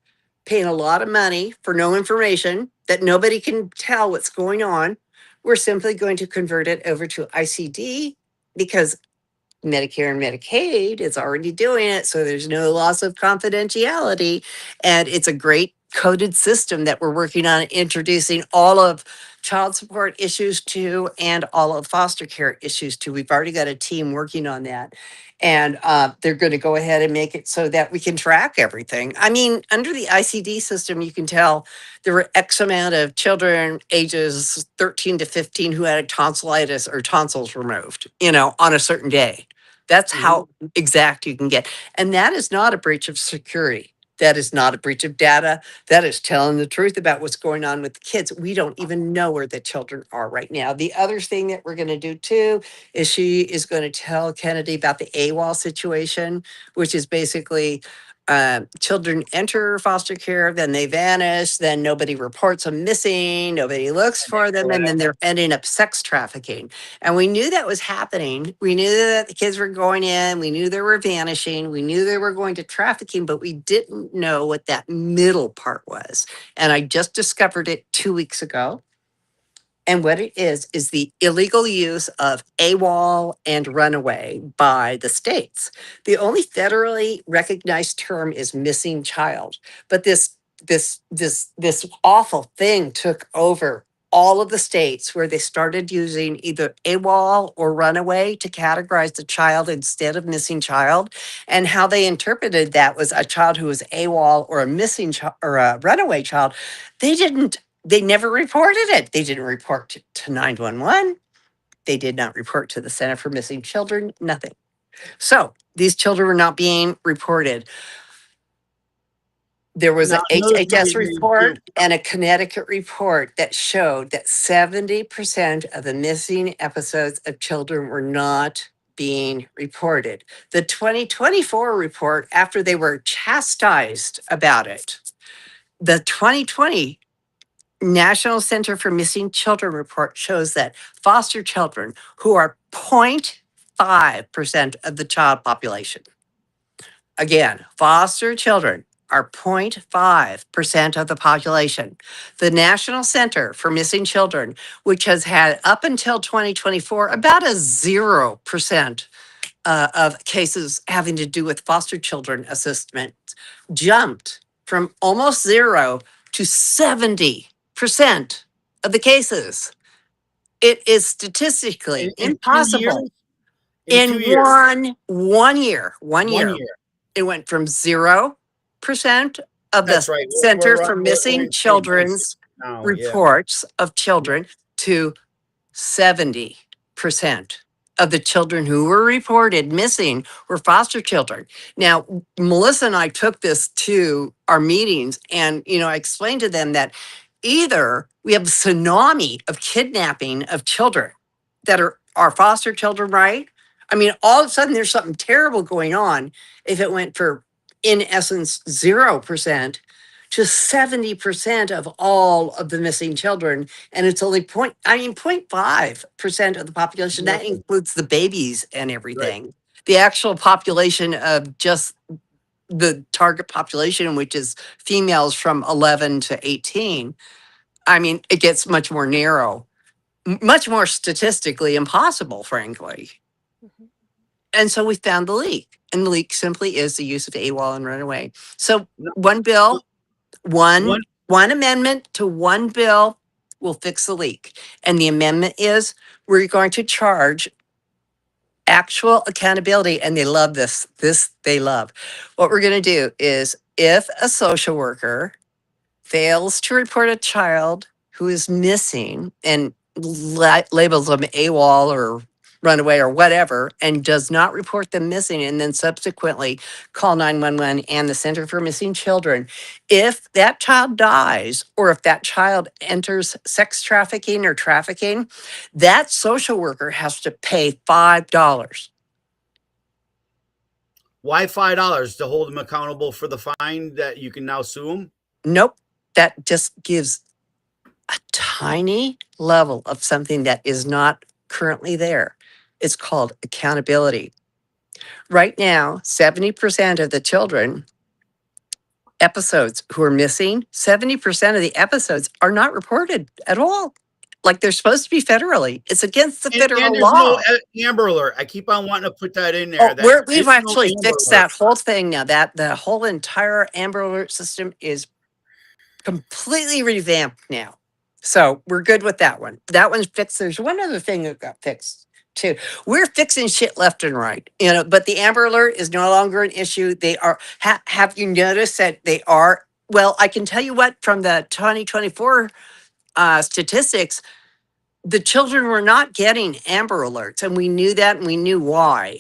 paying a lot of money for no information that nobody can tell what's going on, we're simply going to convert it over to ICD, because Medicare and Medicaid is already doing it. So there's no loss of confidentiality. And it's a great coded system that we're working on introducing all of child support issues to and all of foster care issues to. We've already got a team working on that. And they're going to go ahead and make it so that we can track everything. I mean, under the ICD system, you can tell there were X amount of children ages 13 to 15 who had a tonsillitis or tonsils removed, on a certain day. That's how exact you can get. And that is not a breach of security. That is not a breach of data. That is telling the truth about what's going on with the kids. We don't even know where the children are right now. The other thing that we're going to do too is she is going to tell Kennedy about the AWOL situation, which is basically children enter foster care, then they vanish, then nobody reports them missing, nobody looks for them, and then they're ending up sex trafficking. And we knew that was happening. We knew that the kids were going in, we knew they were vanishing, we knew they were going to trafficking, but we didn't know what that middle part was. And I just discovered it 2 weeks ago. And what it is the illegal use of AWOL and runaway by the states. The only federally recognized term is missing child. But this awful thing took over all of the states where they started using either AWOL or runaway to categorize the child instead of missing child. And how they interpreted that was a child who was AWOL or a missing child or a runaway child. They never reported it. They didn't report to 911. They did not report to the Center for Missing Children, nothing. So these children were not being reported. There was Now, an another HHS funny thing too. report and a Connecticut report that showed that 70% of the missing episodes of children were not being reported. The 2024 report, after they were chastised about it, the 2020 National Center for Missing Children report shows that foster children, who are 0.5% of the child population, again, foster children are 0.5% of the population. The National Center for Missing Children, which has had up until 2024 about a 0% of cases having to do with foster children assessment, jumped from almost zero to 70% of the cases. It is statistically In 2 years, impossible in in 2 years, one year. one year. It went from 0% of the That's right. Center for We're Missing in 2026 Children's now. Yeah. reports of Yeah. children to 70% of the children who were reported missing were foster children. Now, Melissa and I took this to our meetings, and I explained to them that either we have a tsunami of kidnapping of children that are our foster children, right? I mean, all of a sudden there's something terrible going on if it went for, in essence, 0% to 70% of all of the missing children. And it's only 0.5% of the population. That Nothing. includes the babies and Right. everything. The actual population of just the target population, which is females from 11 to 18, I mean, it gets much more narrow, much more statistically impossible, frankly. Mhm. And so we found the leak. And the leak simply is the use of AWOL and runaway. So No, one bill, one one. one amendment to one bill will fix the leak. And the amendment is we're going to charge actual accountability. And they love this. This they love. What we're going to do is if a social worker fails to report a child who is missing and labels them AWOL or runaway or whatever, and does not report them missing, and then subsequently call 911 and the Center for Missing Children. If that child dies, or if that child enters sex trafficking or trafficking, that social worker has to pay $5. Why $5 to hold them accountable for the fine that you can now sue them? Nope. That just gives a tiny level of something that is not currently there. It's called accountability. Right now, 70% of the children episodes who are missing, 70% of the episodes are not reported at all. Like they're supposed to be federally. It's against the And federal there's no law. Amber Alert. I keep on wanting to put that in Oh, there. That we've there's no actually Amber fixed Alert. that whole thing now. That the whole entire Amber Alert system is completely revamped now. So we're good with that one. That one's fixed. There's one other thing that got fixed too. We're fixing shit left and right, but the Amber Alert is no longer an issue. They are, have you noticed that they are? Well, I can tell you what, from the 2024 statistics, the children were not getting Amber Alerts, and we knew that, and we knew why.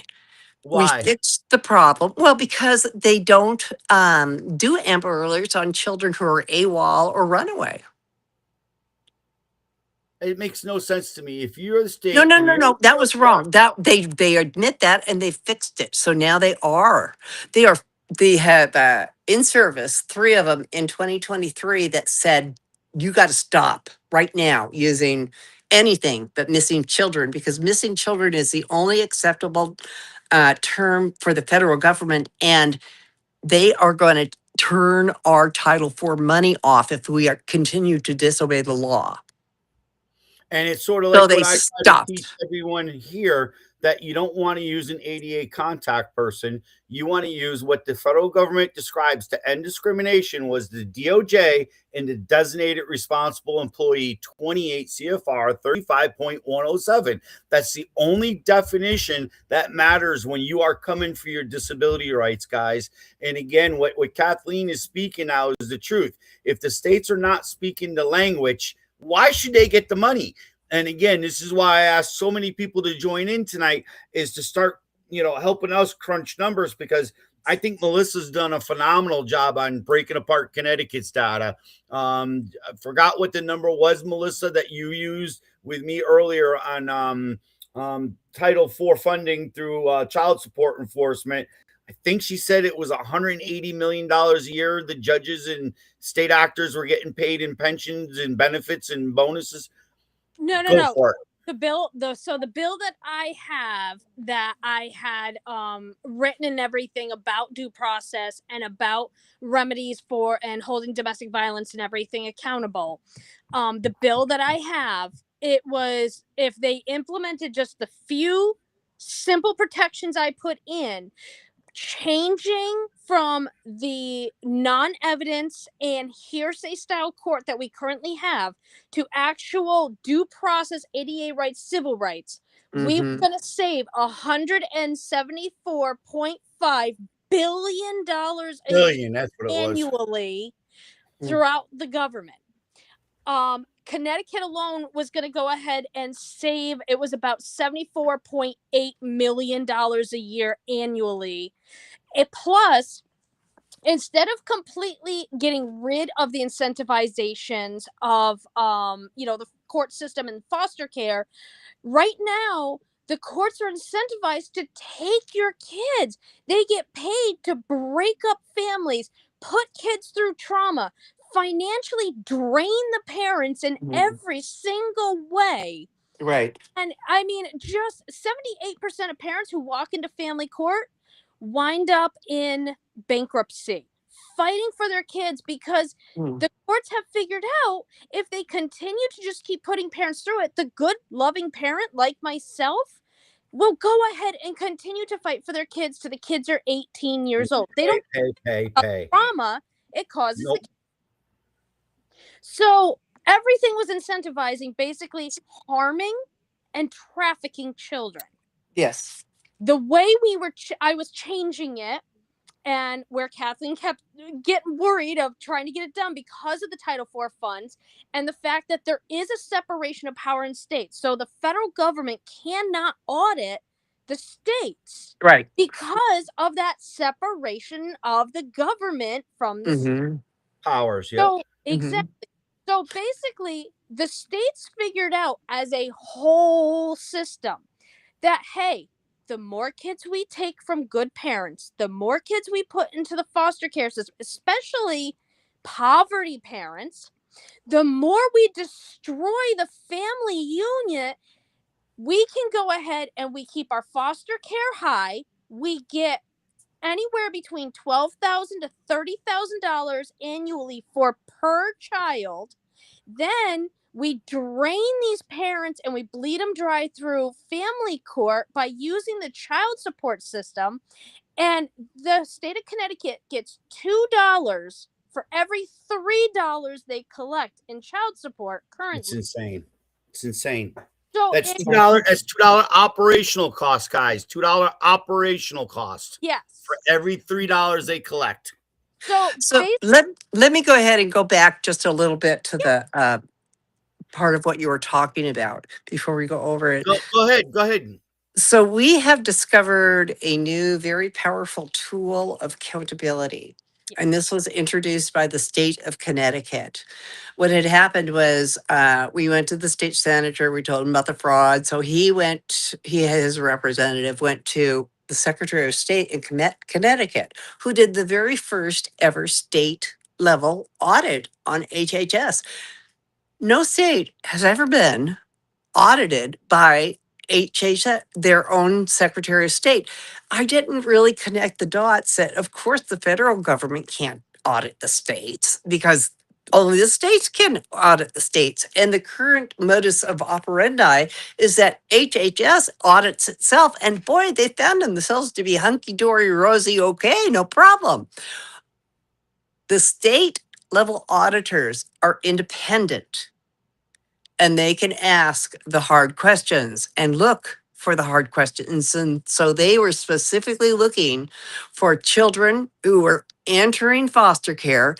We Why? fixed the problem. Well, because they don't do Amber Alerts on children who are AWOL or runaway. It makes no sense to me. If you're the No, state no, and no, you're no. That was wrong. That they admit that and they fixed it. So now they are. They are. They have in service 3 of them in 2023 that said you got to stop right now using anything but missing children, because missing children is the only acceptable term for the federal government, and they are going to turn our Title IV money off if we continue to disobey the law. And it's sort of So like they what I try to teach stopped. everyone here, that you don't want to use an ADA contact person. You want to use what the federal government describes to end discrimination was the DOJ and the designated responsible employee 28 CFR 35.107. That's the only definition that matters when you are coming for your disability rights, guys. And again, what Kathleen is speaking now is the truth. If the states are not speaking the language, why should they get the money? And again, this is why I asked so many people to join in tonight, is to start, helping us crunch numbers, because I think Melissa's done a phenomenal job on breaking apart Connecticut's data. I forgot what the number was, Melissa, that you used with me earlier on Title IV funding through child support enforcement. I think she said it was $180 million a year. The judges and state actors were getting paid in pensions and benefits and bonuses. Go No. for it. The bill that I had written and everything about due process and about remedies for and holding domestic violence and everything accountable. The bill that I have, it was, if they implemented just the few simple protections I put in, changing from the non-evidence and hearsay style court that we currently have to actual due process ADA rights, civil rights, we were going to save $174.5 billion Billion, that's what it was. annually throughout the government. Connecticut alone was going to go ahead and save, it was about $74.8 million a year annually. Plus, instead of completely getting rid of the incentivizations of the court system and foster care, right now the courts are incentivized to take your kids. They get paid to break up families, put kids through trauma, financially drain the parents in every single way. Right. And I mean, just 78% of parents who walk into family court wind up in bankruptcy, fighting for their kids, because the courts have figured out, if they continue to just keep putting parents through it, the good, loving parent like myself will go ahead and continue to fight for their kids till the kids are 18 years old. They don't Pay. trauma it causes Nope. So everything was incentivizing basically harming and trafficking children. Yes. The way I was changing it, and where Kathleen kept getting worried of trying to get it done because of the Title IV funds and the fact that there is a separation of power in states. So the federal government cannot audit the states. Right. Because of that separation of the government from the powers. Yeah. So exactly. So basically, the states figured out as a whole system that, hey, the more kids we take from good parents, the more kids we put into the foster care system, especially poverty parents, the more we destroy the family unit. We can go ahead and we keep our foster care high. We get anywhere between $12,000 to $30,000 annually for per child. Then we drain these parents and we bleed them dry through family court by using the child support system. And the state of Connecticut gets $2 for every $3 they collect in child support currently. It's insane. It's insane. So that's $2. That's $2 operational cost, guys. $2 operational cost. Yes. For every $3 they collect. So let me go ahead and go back just a little bit to the part of what you were talking about before we go over it. Go ahead. So we have discovered a new, very powerful tool of accountability. And this was introduced by the state of Connecticut. What had happened was we went to the state senator, we told him about the fraud. So his representative went to the Secretary of State in Connecticut, who did the very first ever state level audit on HHS. No state has ever been audited by HHS, their own Secretary of State. I didn't really connect the dots that, of course, the federal government can't audit the states because Only the states can audit the states. And the current modus of operandi is that HHS audits itself. And boy, they found themselves to be hunky dory, rosy, okay, no problem. The state level auditors are independent and they can ask the hard questions and look for the hard questions. And so they were specifically looking for children who were entering foster care,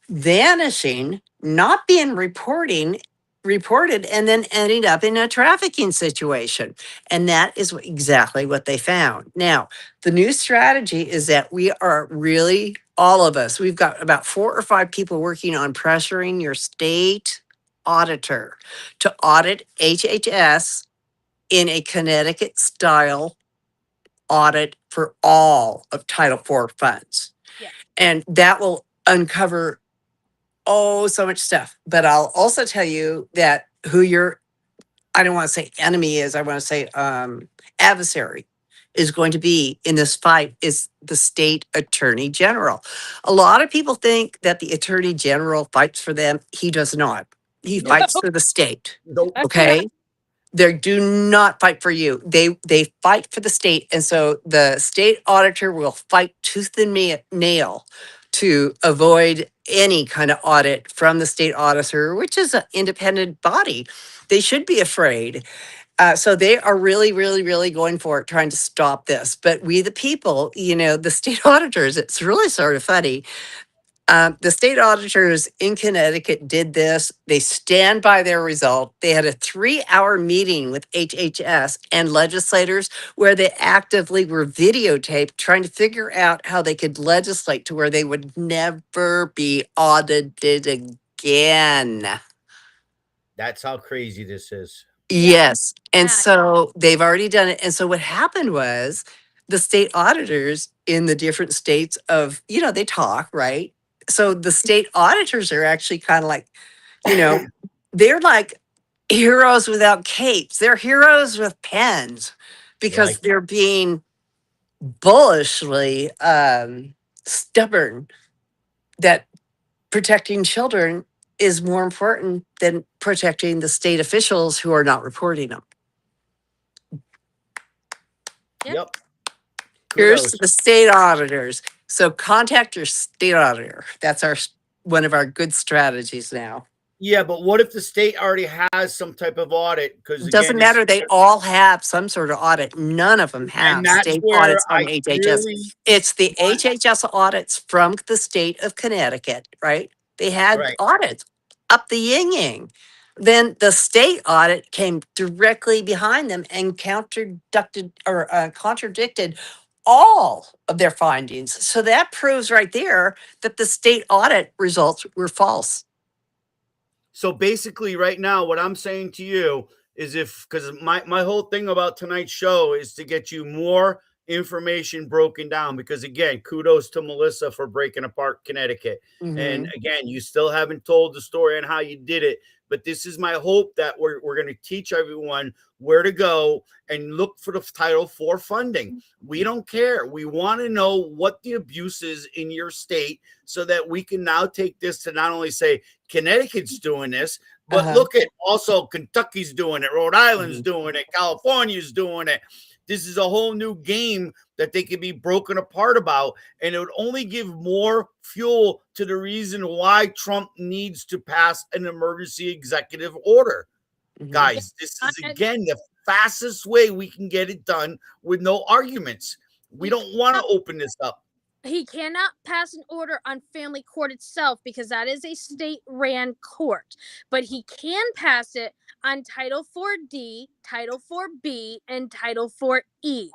vanishing, not being reported, and then ending up in a trafficking situation. And that is exactly what they found. Now, the new strategy is that we are really, all of us, we've got about 4 or 5 people working on pressuring your state auditor to audit HHS in a Connecticut style audit for all of Title IV funds. Yeah. And that will uncover, so much stuff. But I'll also tell you that who your, I don't want to say enemy is, I want to say adversary is going to be in this fight is the state attorney general. A lot of people think that the attorney general fights for them. He does not. He No. fights for the state. Nope. Okay. They do not fight for you. They fight for the state. And so the state auditor will fight tooth and nail to avoid any kind of audit from the state auditor, which is an independent body. They should be afraid. So they are really, really, really going for it, trying to stop this. But we, the people, the state auditors, it's really sort of funny. The state auditors in Connecticut did this. They stand by their result. They had a 3-hour meeting with HHS and legislators where they actively were videotaped trying to figure out how they could legislate to where they would never be audited again. That's how crazy this is. Yes. And Yeah. so they've already done it. And so what happened was the state auditors in the different states of, they talk, right? So the state auditors are actually kind of like, they're like heroes without capes. They're heroes with pens because Right. they're being bullishly stubborn that protecting children is more important than protecting the state officials who are not reporting them. Yep. Here's Kudos. to the state auditors. So contact your state auditor. That's one of our good strategies now. Yeah, but what if the state already has some type of audit? Because It doesn't again, it's, matter. They all have some sort of audit. None of them and have that's state where audits on I HHS. really It's the want. HHS audits from the state of Connecticut, right? They had Right. audits up the yin yang. Then the state audit came directly behind them and contradicted all of their findings. So that proves right there that the state audit results were false. So basically, right now, what I'm saying to you is because my whole thing about tonight's show is to get you more information broken down. Because again, kudos to Melissa for breaking apart Connecticut. And Mhm. again, you still haven't told the story on how you did it. But this is my hope that we're going to teach everyone where to go and look for the Title IV funding. We don't care. We want to know what the abuse is in your state so that we can now take this to not only say Connecticut's doing this, but Uh-huh. look at also Kentucky's doing it, Rhode Island's Mhm. doing it, California's doing it. This is a whole new game that they could be broken apart about. And it would only give more fuel to the reason why Trump needs to pass an emergency executive order. Mhm. Guys, this is again the fastest way we can get it done with no arguments. We don't want to open this up. He cannot pass an order on family court itself because that is a state-ran court. But he can pass it on Title 4D, Title 4B, and Title 4E.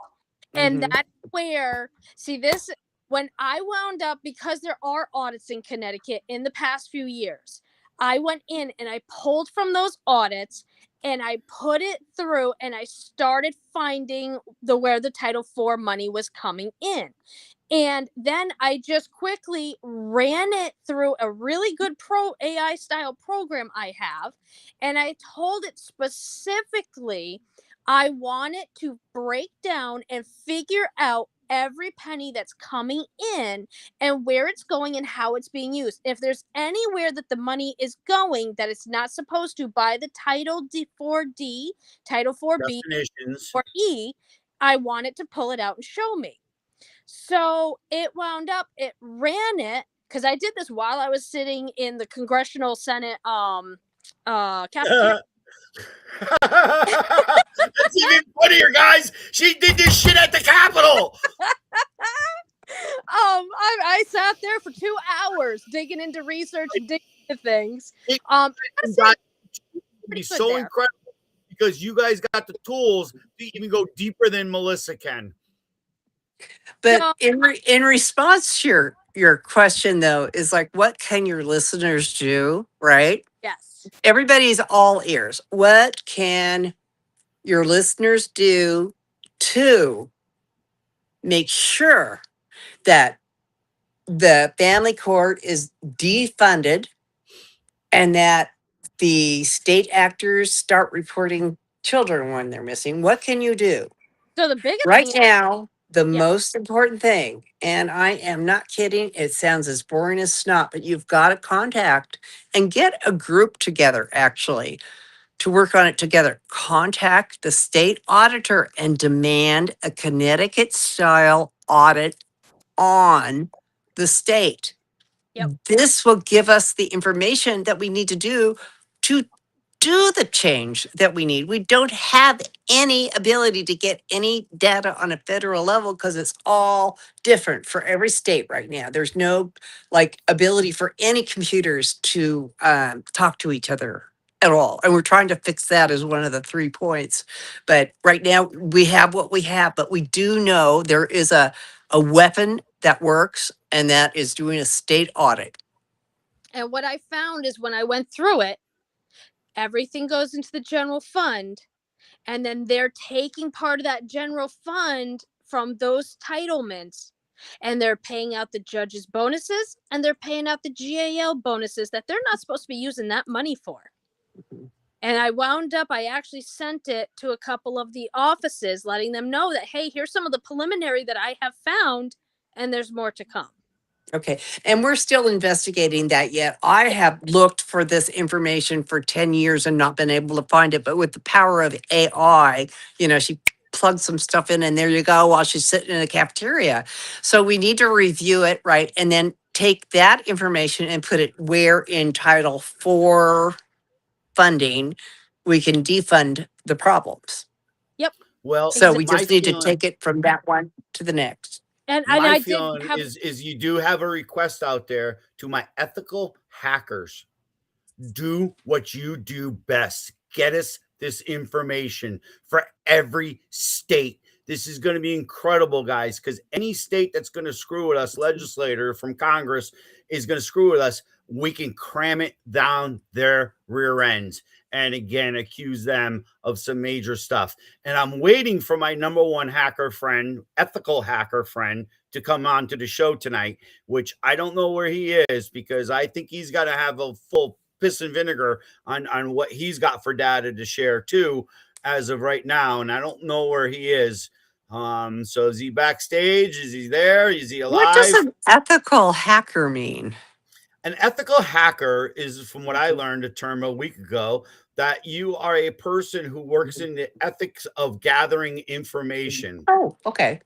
And Mhm. that's where, see, this, when I wound up, because there are audits in Connecticut in the past few years, I went in and I pulled from those audits and I put it through and I started finding where the Title IV money was coming in. And then I just quickly ran it through a really good pro AI style program I have. And I told it specifically I want it to break down and figure out every penny that's coming in and where it's going and how it's being used. If there's anywhere that the money is going that it's not supposed to by the Title D, Title 4B, Definitions. or E, I want it to pull it out and show me. So it wound up, it ran it because I did this while I was sitting in the Congressional Senate cafeteria. That's even funnier, guys. She did this shit at the Capitol. I sat there for 2 hours digging into research and digging into things. It I gotta say, would be pretty good so there. incredible because you guys got the tools to even go deeper than Melissa can. But So, in response to your question though, is like, what can your listeners do? Right? yes. Everybody's all ears. What can your listeners do to make sure that the family court is defunded and that the state actors start reporting children when they're missing? What can you do? So the biggest Right thing is, now, the yeah. most important thing, and I am not kidding, it sounds as boring as snot, but you've got to contact and get a group together actually to work on it together. Contact the state auditor and demand a Connecticut style audit on the state. Yep. This will give us the information that we need to do the change that we need. We don't have any ability to get any data on a federal level because it's all different for every state right now. There's no like ability for any computers to talk to each other at all. And we're trying to fix that as one of the 3 points. But right now we have what we have, but we do know there is a weapon that works, and that is doing a state audit. And what I found is when I went through it, everything goes into the general fund, and then they're taking part of that general fund from those titlements, and they're paying out the judges' bonuses and they're paying out the GAL bonuses that they're not supposed to be using that money for. And I wound up, I actually sent it to a couple of the offices, letting them know that, hey, here's some of the preliminary that I have found, and there's more to come. Okay. And we're still investigating that yet. I have looked for this information for 10 years and not been able to find it. But with the power of AI, she plugged some stuff in and there you go while she's sitting in the cafeteria. So we need to review it, right? And then take that information and put it where in Title IV funding we can defund the problems. Yep. Well, So we Exactly. just need to take it from that one to the next. And my I did feeling have is you do have a request out there to my ethical hackers. Do what you do best. Get us this information for every state. This is going to be incredible, guys, because any state that's going to screw with us, legislator from Congress, is going to screw with us. We can cram it down their rear ends and again accuse them of some major stuff. And I'm waiting for my number one hacker friend, ethical hacker friend, to come on to the show tonight, which I don't know where he is because I think he's got to have a full piss and vinegar on what he's got for data to share too as of right now. And I don't know where he is. So is he backstage? Is he there? Is he alive? What does an ethical hacker mean? An ethical hacker is, from what I learned a term a week ago, that you are a person who works in the ethics of gathering information. Oh, okay.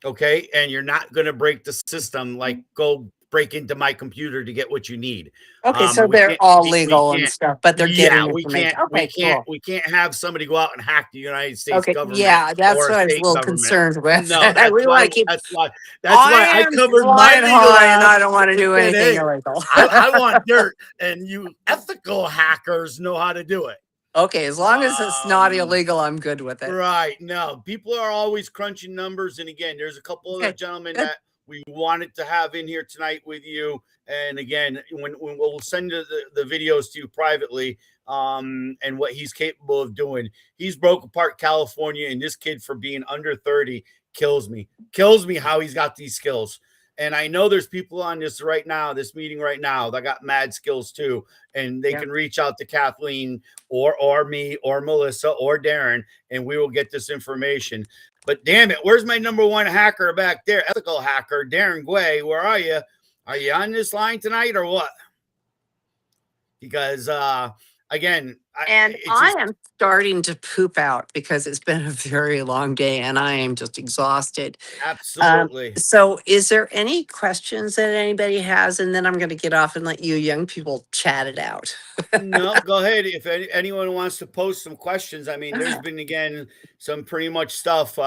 Okay. And you're not going to break the system, like go break into my computer to get what you need. Okay, so they're all legal and can't. stuff, but they're Yeah, getting we information. can't. Okay, cool. We can't have somebody go out and hack the United States Okay, government. yeah, that's or what I was a state little government. concerned with. No, that's we why. want to keep. That's why. That's why I am covered my flying legal high, and I ass don't want to do and said, anything hey, illegal. I want dirt, and you ethical hackers know how to do it. Okay, as long as it's not illegal, I'm good with it. Right. No, people are always crunching numbers. And again, there's a couple of Okay, gentlemen good. that we wanted to have in here tonight with you. And again, when we'll send the videos to you privately, and what he's capable of doing. He's broke apart California, and this kid, for being under 30, kills me how he's got these skills. And I know there's people on this right now, this meeting right now, that got mad skills too. And they can reach out to Kathleen or me or Melissa or Darren, and we will get this information. But damn it, where's my number one hacker back there? Ethical hacker, Darren Guay. Where are you? Are you on this line tonight or what? Because again, I am starting to poop out because it's been a very long day and I am just exhausted. Absolutely. So is there any questions that anybody has? And then I'm going to get off and let you young people chat it out. No, go ahead. If anyone wants to post some questions, I mean, there's been, again, some pretty much stuff.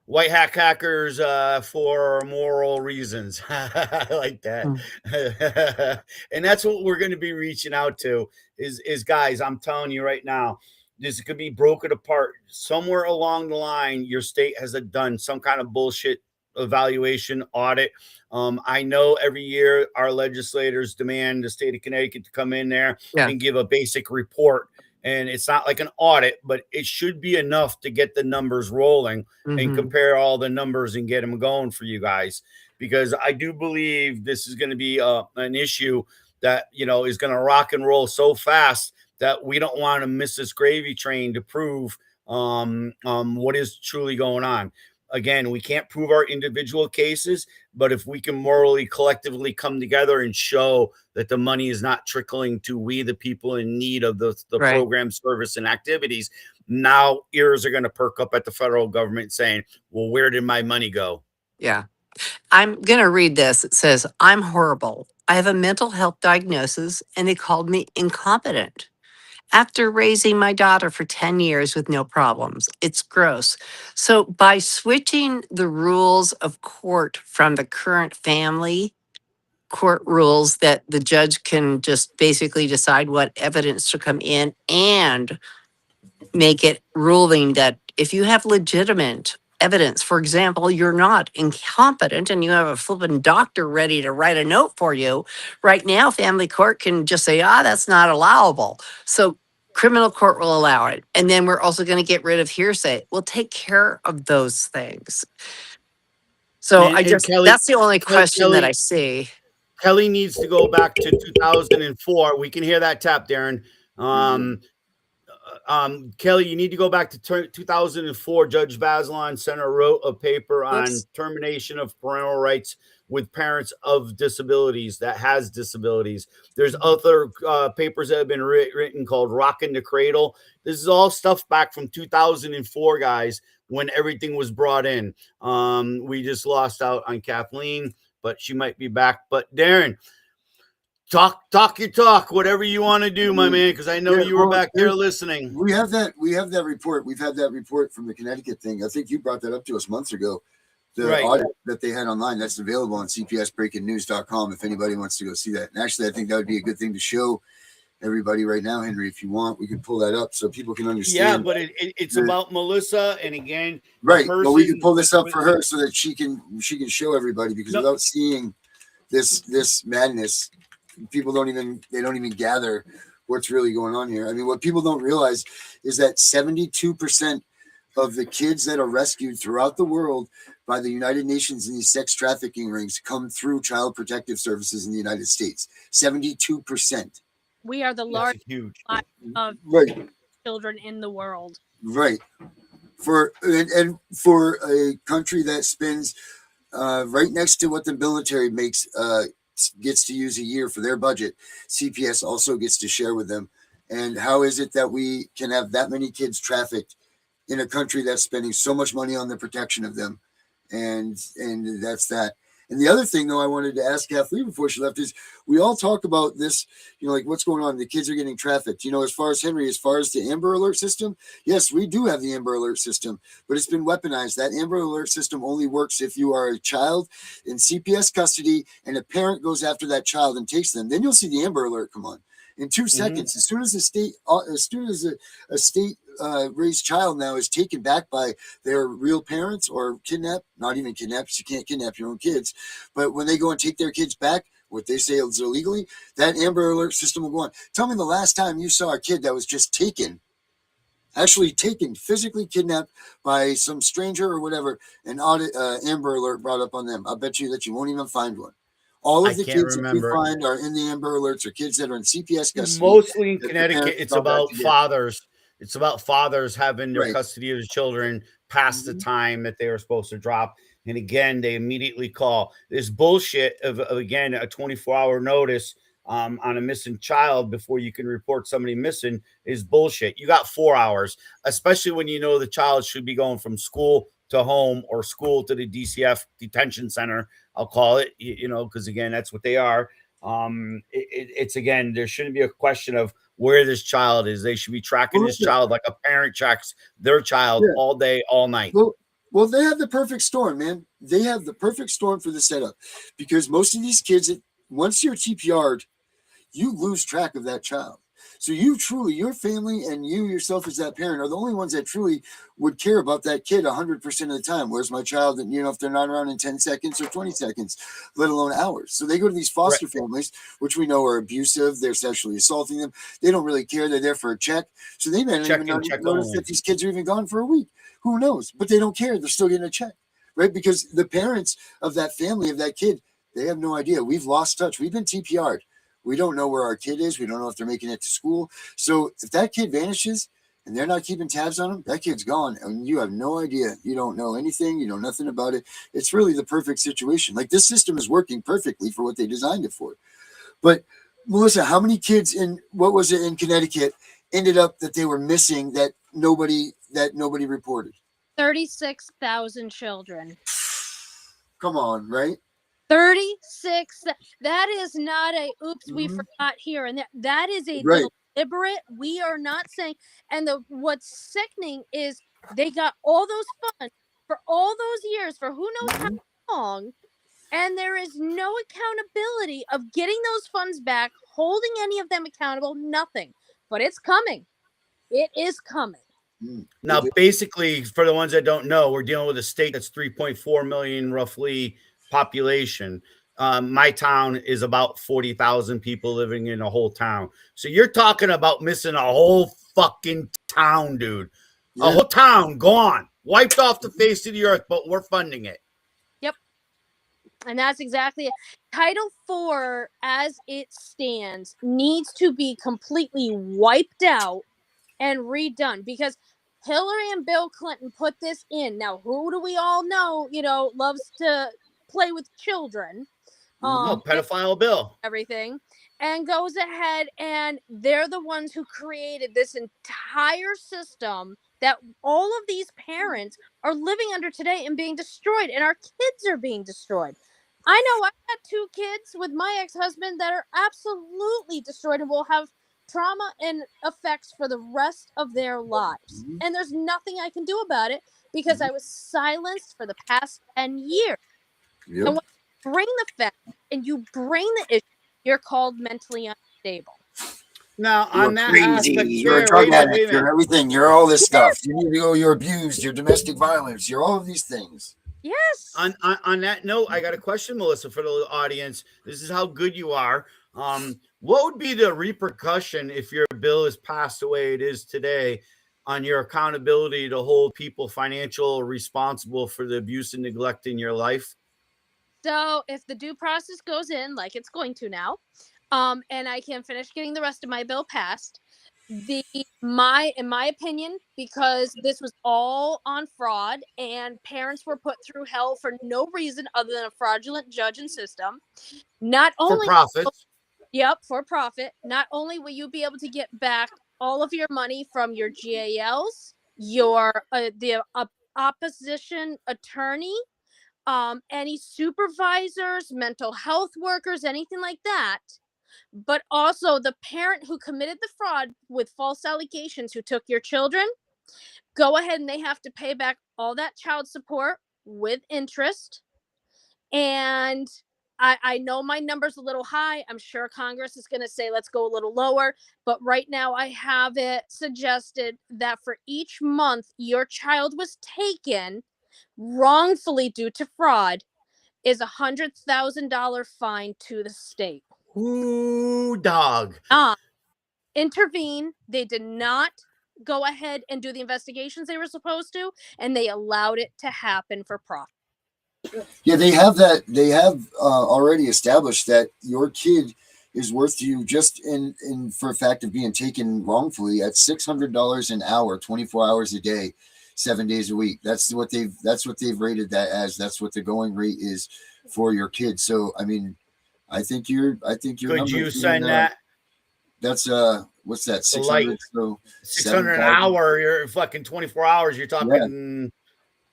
White hat hackers for moral reasons. I like that. And that's what we're going to be reaching out to is guys, I'm telling you right now, this could be broken apart somewhere along the line. Your state has done some kind of bullshit evaluation audit. I know every year our legislators demand the state of Connecticut to come in there and give a basic report. And it's not like an audit, but it should be enough to get the numbers rolling and compare all the numbers and get them going for you guys. Because I do believe this is going to be an issue that, you know, is going to rock and roll so fast that we don't want to miss this gravy train to prove what is truly going on. Again, we can't prove our individual cases, but if we can morally collectively come together and show that the money is not trickling to we, the people in need of the program, service, and activities, now ears are going to perk up at the federal government saying, well, where did my money go? Yeah. I'm going to read this. It says, I'm horrible. I have a mental health diagnosis and they called me incompetent. After raising my daughter for 10 years with no problems. It's gross. So by switching the rules of court from the current family court rules that the judge can just basically decide what evidence to come in and make it ruling that if you have legitimate evidence, for example, you're not incompetent and you have a flippin' doctor ready to write a note for you, right now, family court can just say, that's not allowable. So criminal court will allow it. And then we're also going to get rid of hearsay. We'll take care of those things. So Kelly, that's the only question that I see. Kelly needs to go back to 2004. We can hear that tap, Darren. Kelly, you need to go back to 2004. Judge Bazelon Center wrote a paper on termination of parental rights with parents of disabilities that has disabilities. There's other papers that have been written called Rockin' the Cradle. This is all stuff back from 2004, guys, when everything was brought in. We just lost out on Kathleen, but she might be back. But Darren, talk your talk, whatever you want to do, my man, because I know you were back there listening. We have that report. We've had that report from the Connecticut thing. I think you brought that up to us months ago. The audit that they had online, that's available on cpsbreakingnews.com if anybody wants to go see that. And actually, I think that would be a good thing to show everybody right now, Henry. If you want, we can pull that up so people can understand. Yeah, but it's about Melissa, and again, right. But we can pull this up for her so that she can show everybody, because without seeing this madness, people don't even gather what's really going on here. I mean, what people don't realize is that 72% of the kids that are rescued throughout the world by the United Nations in these sex trafficking rings come through Child Protective Services in the United States. 72%. We are the largest of children in the world. Right. For a country that spends right next to what the military gets to use a year for their budget, CPS also gets to share with them. And how is it that we can have that many kids trafficked in a country that's spending so much money on the protection of them? And that's that. And the other thing, though, I wanted to ask Kathleen before she left is, we all talk about this, like what's going on. The kids are getting trafficked. As far as Henry, as far as the Amber Alert system, yes, we do have the Amber Alert system, but it's been weaponized. That Amber Alert system only works if you are a child in CPS custody and a parent goes after that child and takes them. Then you'll see the Amber Alert come on in 2 seconds. As soon as a state raised child now is taken back by their real parents or kidnapped, not even kidnapped, you can't kidnap your own kids, but when they go and take their kids back, what they say is illegally, that Amber Alert system will go on. Tell me the last time you saw a kid that was just taken. actually taken, physically kidnapped by some stranger or whatever, an audit Amber Alert brought up on them. I'll bet you that you won't even find one. All I of the can't kids that we remember. find are in the Amber Alerts are kids that are in CPS custody. Mostly in that their Connecticut, parents it's fell back about to get. fathers. It's about fathers having their Right. custody of the children past the time that they were supposed to drop. And again, they immediately call. This bullshit of again, a 24-hour notice on a missing child before you can report somebody missing is bullshit. You got 4 hours, especially when you know the child should be going from school to home or school to the DCF detention center. I'll call it, you know, because again, that's what they are. It's again, there shouldn't be a question of where this child is. They should be tracking Well, this child like a parent tracks their child yeah. all day, all night. Well, they have the perfect storm, man. They have the perfect storm for the setup, because most of these kids, once you're TPR'd, you lose track of that child. So you truly, your family and you yourself as that parent are the only ones that truly would care about that kid 100% of the time. Where's my child? And, you know, if they're not around in 10 seconds or 20 seconds, let alone hours. So they go to these foster families, which we know are abusive. They're sexually assaulting them. They don't really care. They're there for a check. So they may not even notice that these kids are even gone for a week. Who knows? But they don't care. They're still getting a check, right? Because the parents of that family, of that kid, they have no idea. We've lost touch. We've been TPR'd. We don't know where our kid is. We don't know if they're making it to school. So if that kid vanishes and they're not keeping tabs on him, that kid's gone. And you have no idea. You don't know anything. You know nothing about it. It's really the perfect situation. Like, this system is working perfectly for what they designed it for. But Melissa, how many kids in, what was it, in Connecticut ended up that they were missing that nobody reported? 36,000 children. Come on, right? 36. That is not a oops, we forgot here and there. That is a deliberate. We are not saying. And what's sickening is they got all those funds for all those years for who knows how long, and there is no accountability of getting those funds back, holding any of them accountable. Nothing. But it's coming. It is coming. Now, basically, for the ones that don't know, we're dealing with a state that's 3.4 million roughly population. My town is about 40,000 people living in a whole town. So you're talking about missing a whole fucking town, dude. A whole town gone, wiped off the face of the earth, but we're funding it. Yep. And that's exactly it. Title IV, as it stands, needs to be completely wiped out and redone, because Hillary and Bill Clinton put this in. Now, who do we all know, loves to play with children? Pedophile Bill. Everything. And goes ahead, and they're the ones who created this entire system that all of these parents are living under today and being destroyed, and our kids are being destroyed. I know I've got 2 kids with my ex-husband that are absolutely destroyed and will have trauma and effects for the rest of their lives. And there's nothing I can do about it because I was silenced for the past 10 years. And when you bring the facts and you bring the issue, you're called mentally unstable. Now, you're on that crazy. aspect, You're a drug addict. You're everything. You're all this stuff. You need to go. You're abused. You're domestic violence. You're all of these things. Yes. On that note, I got a question, Melissa, for the audience. This is how good you are. What would be the repercussion if your bill is passed the way it is today on your accountability to hold people financial responsible for the abuse and neglect in your life? So if the due process goes in like it's going to now, and I can finish getting the rest of my bill passed, in my opinion, because this was all on fraud and parents were put through hell for no reason other than a fraudulent judge and system. Not only for profit. Yep, for profit. Not only will you be able to get back all of your money from your GALs, your the opposition attorney, any supervisors, mental health workers, anything like that, but also the parent who committed the fraud with false allegations who took your children, go ahead and they have to pay back all that child support with interest. And I know my number's a little high. I'm sure Congress is going to say, let's go a little lower. But right now I have it suggested that for each month your child was taken wrongfully due to fraud is $100,000 fine to the state. Ooh, dog. Intervene. They did not go ahead and do the investigations they were supposed to, and they allowed it to happen for profit. Yeah, they have that. They have already established that your kid is worth to you just in for a fact of being taken wrongfully at $600 an hour, 24 hours a day, 7 days a week. That's what they've rated that as. That's what the going rate is for your kid. So I mean, I think your Could you send that? That's what's that? 600. Light. So 600 an hour. You're fucking 24 hours. You're talking.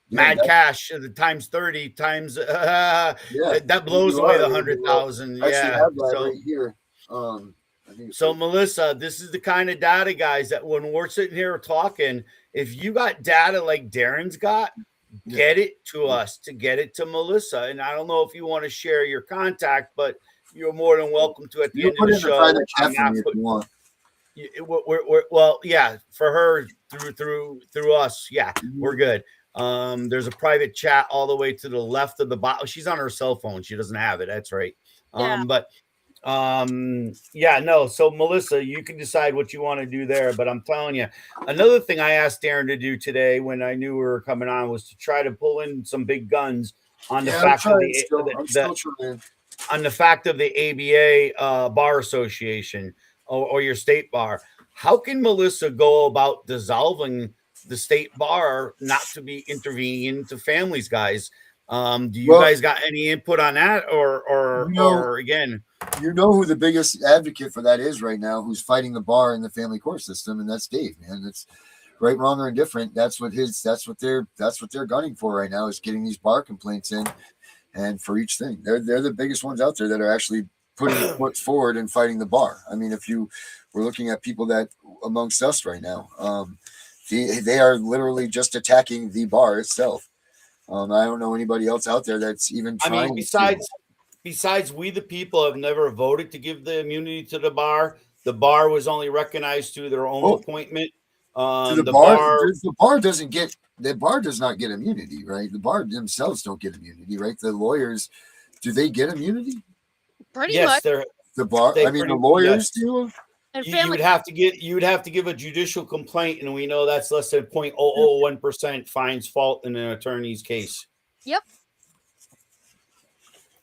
Mad cash times 30 times that blows away the 100,000. Yeah. Have that right here. So Melissa, this is the kind of data, guys, that when we're sitting here talking, if you got data like Darren's got, get it to us to get it to Melissa. And I don't know if you want to share your contact, but you're more than welcome to at the end of the show. Well, yeah, for her through us, yeah, we're good. There's a private chat all the way to the left of the bottom. She's on her cell phone. She doesn't have it. That's right. So Melissa, you can decide what you want to do there, but I'm telling you, another thing I asked Darren to do today when I knew we were coming on was to try to pull in some big guns on the fact of the ABA bar association or your state bar. How can Melissa go about dissolving the state bar not to be intervening into families, guys? Do you guys got any input on that, or again, you know who the biggest advocate for that is right now, who's fighting the bar in the family court system, and that's Dave, man. It's right, wrong, or indifferent. That's what they're gunning for right now, is getting these bar complaints in, and for each thing, they're the biggest ones out there that are actually putting foot forward and fighting the bar. I mean, if you were looking at people that amongst us right now, they are literally just attacking the bar itself. I don't know anybody else out there that's even trying. I mean, besides we the people have never voted to give the immunity to the bar. The bar was only recognized through their own appointment. The bar does not get immunity, right? The bar themselves don't get immunity, right? The lawyers, do they get immunity? Pretty much. The bar. I mean, the lawyers do. You would have to give a judicial complaint, and we know that's less than 0.001% finds fault in an attorney's case. Yep.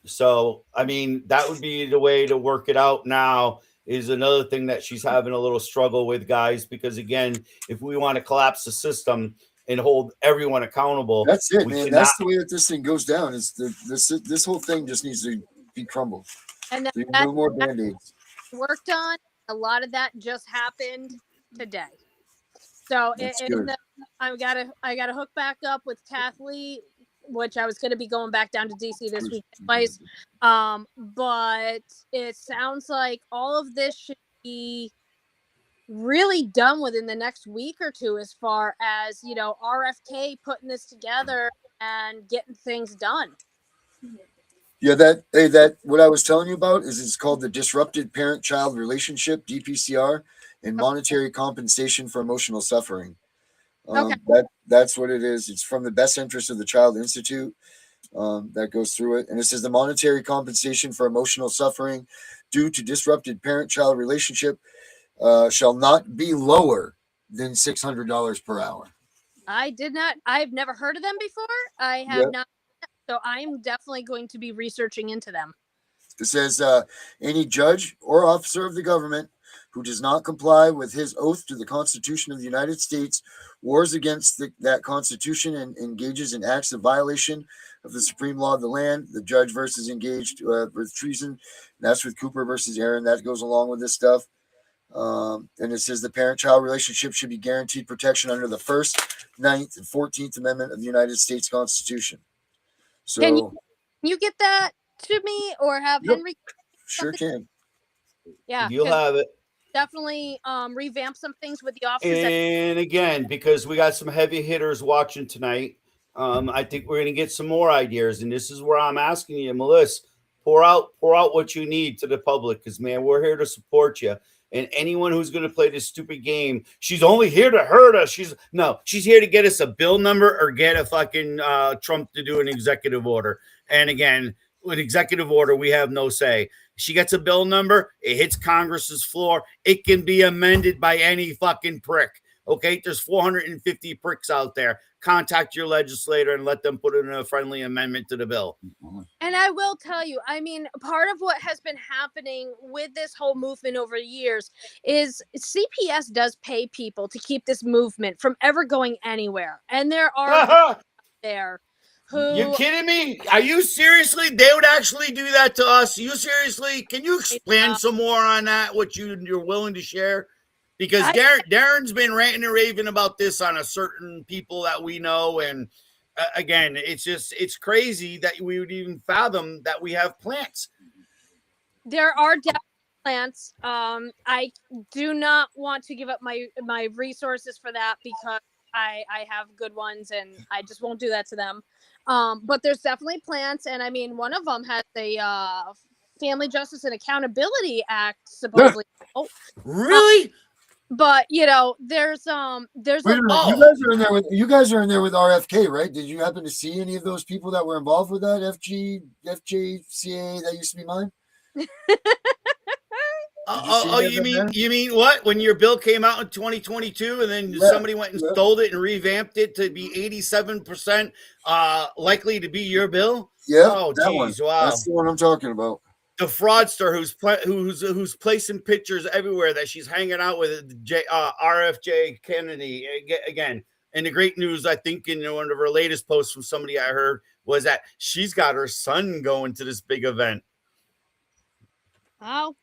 So, I mean, that would be the way to work it out now. Is another thing that she's having a little struggle with, guys, because again, if we want to collapse the system and hold everyone accountable, that's it, man. That's the way that this thing goes down. Is this whole thing just needs to be crumbled. And no more band-aids. Worked on. A lot of that just happened today. So I gotta hook back up with Kathlee, which I was going to be going back down to DC this week twice. But it sounds like all of this should be really done within the next week or two, as far as, RFK putting this together and getting things done. Yeah, that what I was telling you about is it's called the Disrupted Parent-Child Relationship, DPCR, and Monetary Compensation for Emotional Suffering. That's what it is. It's from the Best Interest of the Child Institute that goes through it. And it says the monetary compensation for emotional suffering due to disrupted parent-child relationship shall not be lower than $600 per hour. I've never heard of them before. I have not. So I'm definitely going to be researching into them. It says any judge or officer of the government who does not comply with his oath to the Constitution of the United States, wars against that Constitution, and engages in acts of violation of the supreme law of the land. The judge versus engaged with treason. That's with Cooper versus Aaron. That goes along with this stuff. And it says the parent-child relationship should be guaranteed protection under the 1st, 9th, and 14th Amendment of the United States Constitution. So can you get that to me, or have Henry? Sure can. Yeah, you'll have it. Definitely revamp some things with the officers. And again, because we got some heavy hitters watching tonight, I think we're going to get some more ideas. And this is where I'm asking you, Melissa, pour out what you need to the public, because man, we're here to support you. And anyone who's going to play this stupid game, she's only here to hurt us. She's here to get us a bill number or get a fucking Trump to do an executive order. And again, with executive order, we have no say. She gets a bill number, it hits Congress's floor. It can be amended by any fucking prick. Okay, there's 450 pricks out there. Contact your legislator and let them put in a friendly amendment to the bill. And I will tell you, I mean, part of what has been happening with this whole movement over years is CPS does pay people to keep this movement from ever going anywhere. And there are people there You who kidding me? Are you seriously? They would actually do that to us? You seriously? Can you expand some more on that? What you're willing to share? Because Darren's been ranting and raving about this on a certain people that we know, and again, it's crazy that we would even fathom that we have plants. there are definitely plants. I do not want to give up my resources for that because I have good ones and I just won't do that to them. But there's definitely plants, and I mean, one of them has a Family Justice and Accountability Act, supposedly. Oh, really? But you know, there's Wait a minute. You guys are in there with RFK, right? Did you happen to see any of those people that were involved with that FJCA that used to be mine? You mean what? When your bill came out in 2022 and then somebody went and stole it and revamped it to be 87% likely to be your bill? Yeah. Oh, geez, wow. That's the one I'm talking about. The fraudster who's placing pictures everywhere that she's hanging out with RFJ Kennedy again. And the great news, I think, in one of her latest posts from somebody I heard was that she's got her son going to this big event. Oh,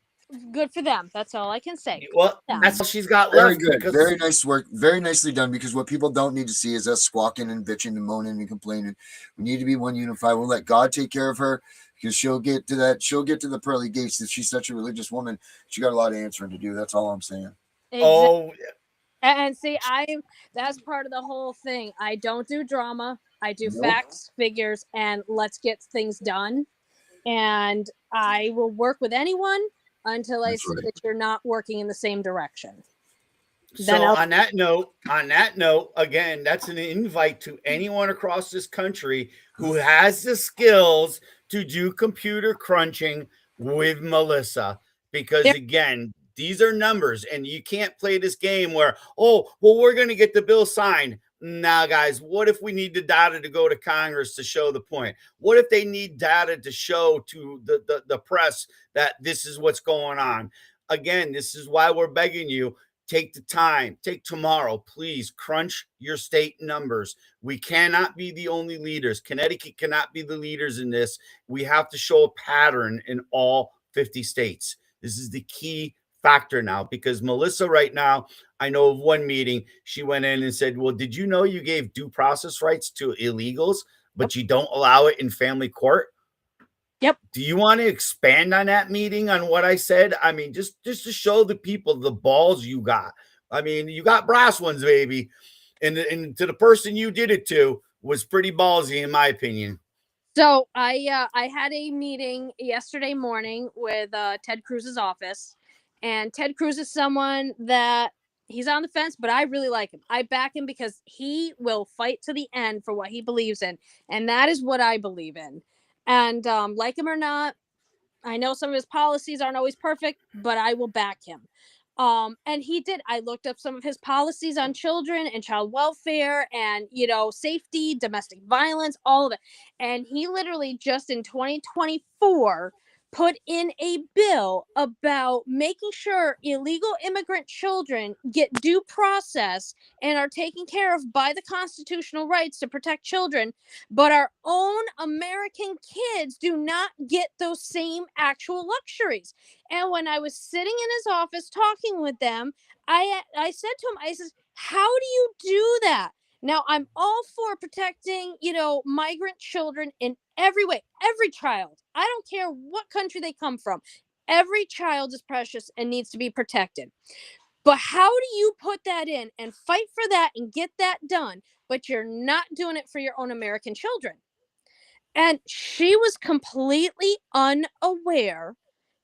good for them. That's all I can say. Well, that's all she's got Very left. good. Very nice work. Very nicely done, because what people don't need to see is us squawking and bitching and moaning and complaining. We need to be one unified. We'll let God take care of her, because she'll get to that. She'll get to the pearly gates. That she's such a religious woman. She got a lot of answering to do. That's all I'm saying. Exactly. Oh, and see, that's part of the whole thing. I don't do drama. I do facts, figures, and let's get things done. And I will work with anyone until I see that you're not working in the same direction. So on that note, again, that's an invite to anyone across this country who has the skills to do computer crunching with Melissa. Because again, these are numbers, and you can't play this game where, oh, well, we're going to get the bill signed. Now, guys, what if we need the data to go to Congress to show the point? What if they need data to show to the press that this is what's going on? Again, this is why we're begging you. Take the time, take tomorrow, please crunch your state numbers. We cannot be the only leaders. Connecticut cannot be the leaders in this. We have to show a pattern in all 50 states. This is the key factor now, because Melissa right now, I know of one meeting, she went in and said, well, did you know you gave due process rights to illegals, but you don't allow it in family court? Yep. Do you want to expand on that meeting on what I said? I mean, just to show the people the balls you got. I mean, you got brass ones, baby. And to the person you did it to was pretty ballsy, in my opinion. So I had a meeting yesterday morning with Ted Cruz's office, and Ted Cruz is someone that he's on the fence, but I really like him. I back him because he will fight to the end for what he believes in, and that is what I believe in. And like him or not, I know some of his policies aren't always perfect, but I will back him. And he did. I looked up some of his policies on children and child welfare and, you know, safety, domestic violence, all of it. And he literally just in 2024 put in a bill about making sure illegal immigrant children get due process and are taken care of by the constitutional rights to protect children, but our own American kids do not get those same actual luxuries. And when I was sitting in his office talking with them, I said to him, I says, how do you do that? Now, I'm all for protecting, you know, migrant children in every way, every child. I don't care what country they come from. Every child is precious and needs to be protected. But how do you put that in and fight for that and get that done, but you're not doing it for your own American children? And she was completely unaware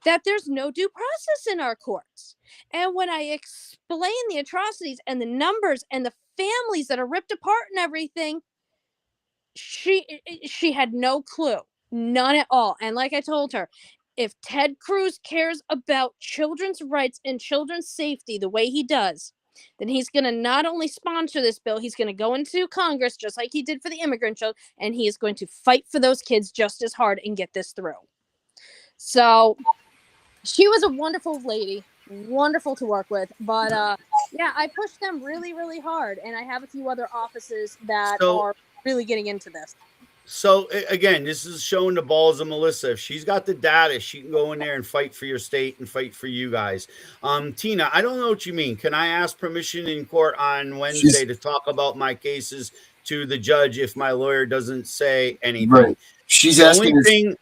that there's no due process in our courts. And when I explain the atrocities and the numbers and the families that are ripped apart and everything, she had no clue, none at all. And like I told her, if Ted Cruz cares about children's rights and children's safety the way he does, then he's going to not only sponsor this bill, he's going to go into Congress just like he did for the immigrant bill, and he is going to fight for those kids just as hard and get this through. So she was a wonderful lady, wonderful to work with, but yeah, I pushed them really, really hard, and I have a few other offices that So are really getting into this. So again, this is showing the balls of Melissa. If she's got the data, she can go in there and fight for your state and fight for you guys. Tina, I don't know what you mean. Can I ask permission in court on Wednesday to talk about my cases to the judge if my lawyer doesn't say anything? Right. She's The asking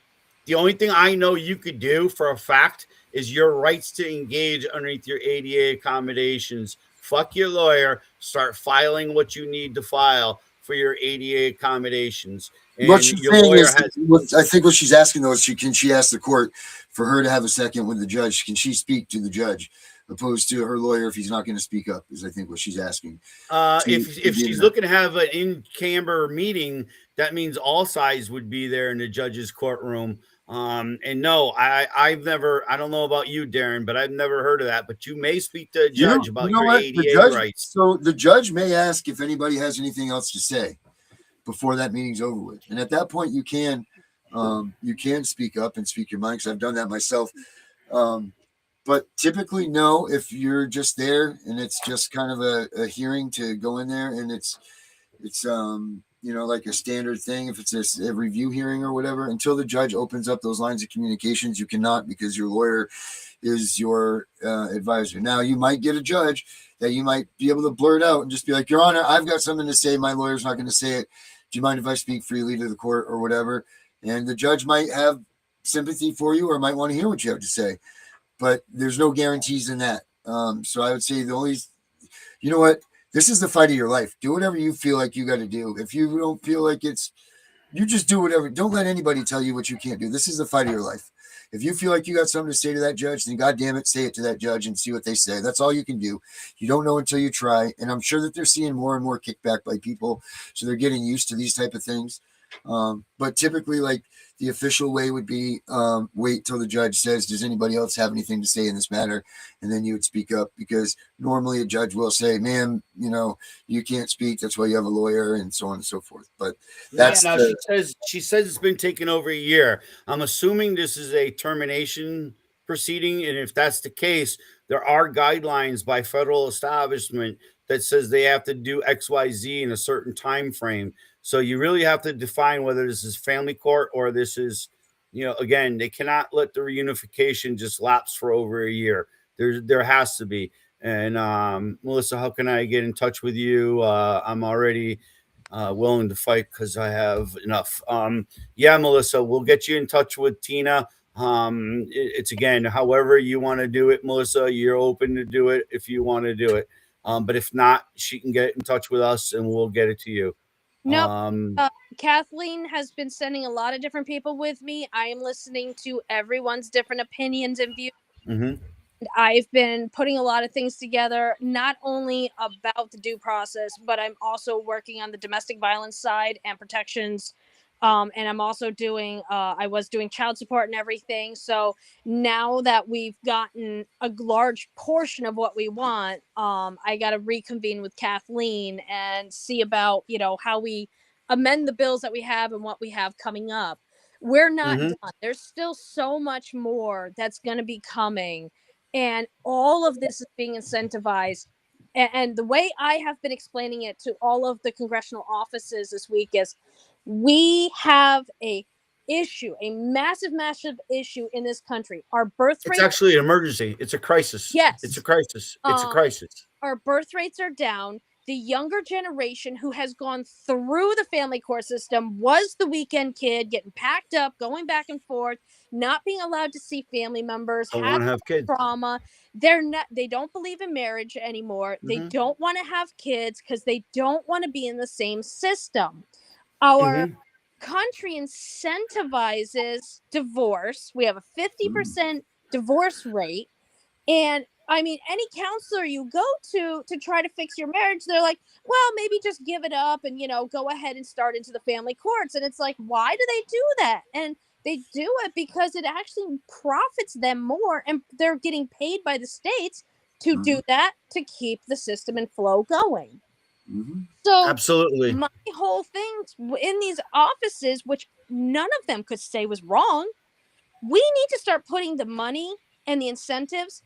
the only thing I know you could do for a fact is your rights to engage underneath your ADA accommodations. Fuck your lawyer. Start filing what you need to file for your ADA accommodations. And what she's your saying lawyer is, I think what she's asking though is, can she ask the court for her to have a second with the judge? Can she speak to the judge opposed to her lawyer if he's not going to speak up? Is I think what she's asking. If she's looking to have an in-camera meeting, that means all sides would be there in the judge's courtroom. And no, I don't know about you, Darren, but I've never heard of that. But you may speak to a judge about your ADA rights. So the judge may ask if anybody has anything else to say before that meeting's over with, and at that point you can speak up and speak your mind, because I've done that myself. But typically, no, if you're just there and it's just kind of a hearing to go in there, and it's like a standard thing, if it's a review hearing or whatever, until the judge opens up those lines of communications, you cannot, because your lawyer is your advisor. Now, you might get a judge that you might be able to blurt out and just be like, Your Honor, I've got something to say. My lawyer's not going to say it. Do you mind if I speak freely to the court or whatever? And the judge might have sympathy for you or might want to hear what you have to say. But there's no guarantees in that. So I would say you know what? This is the fight of your life. Do whatever you feel like you got to do. If you don't feel like you just do whatever. Don't let anybody tell you what you can't do. This is the fight of your life. If you feel like you got something to say to that judge, then God damn it, say it to that judge and see what they say. That's all you can do. You don't know until you try. And I'm sure that they're seeing more and more kickback by people, so they're getting used to these type of things. But typically, like, the official way would be wait till the judge says, does anybody else have anything to say in this matter? And then you would speak up, because normally a judge will say, ma'am, you can't speak. That's why you have a lawyer, and so on and so forth. But she says it's been taken over a year. I'm assuming this is a termination proceeding. And if that's the case, there are guidelines by federal establishment that says they have to do XYZ in a certain time frame. So you really have to define whether this is family court or this is, again, they cannot let the reunification just lapse for over a year. There has to be. And Melissa, how can I get in touch with you? I'm already willing to fight because I have enough. Yeah, Melissa, we'll get you in touch with Tina. It's again, however you want to do it, Melissa, you're open to do it if you want to do it. But if not, she can get in touch with us and we'll get it to you. No, Kathleen has been sending a lot of different people with me. I am listening to everyone's different opinions and views. Mm-hmm. I've been putting a lot of things together, not only about the due process, but I'm also working on the domestic violence side and protections. And I'm also I was doing child support and everything. So now that we've gotten a large portion of what we want, I got to reconvene with Kathleen and see about, how we amend the bills that we have and what we have coming up. We're not done. There's still so much more that's going to be coming. And all of this is being incentivized. And the way I have been explaining it to all of the congressional offices this week is, we have a massive issue in this country. Our birth rate. It's actually an emergency. It's a crisis. Yes. It's a crisis. It's a crisis. Our birth rates are down. The younger generation who has gone through the family court system was the weekend kid getting packed up, going back and forth, not being allowed to see family members, don't want to have kids. Trauma. They don't believe in marriage anymore. They don't want to have kids because they don't want to be in the same system. Our country incentivizes divorce. We have a 50% divorce rate. And I mean, any counselor you go to try to fix your marriage, they're like, well, maybe just give it up and, go ahead and start into the family courts. And it's like, why do they do that? And they do it because it actually profits them more, and they're getting paid by the states to do that to keep the system and flow going. Mm-hmm. So Absolutely. my whole thing in these offices, which none of them could say was wrong, we need to start putting the money and the incentives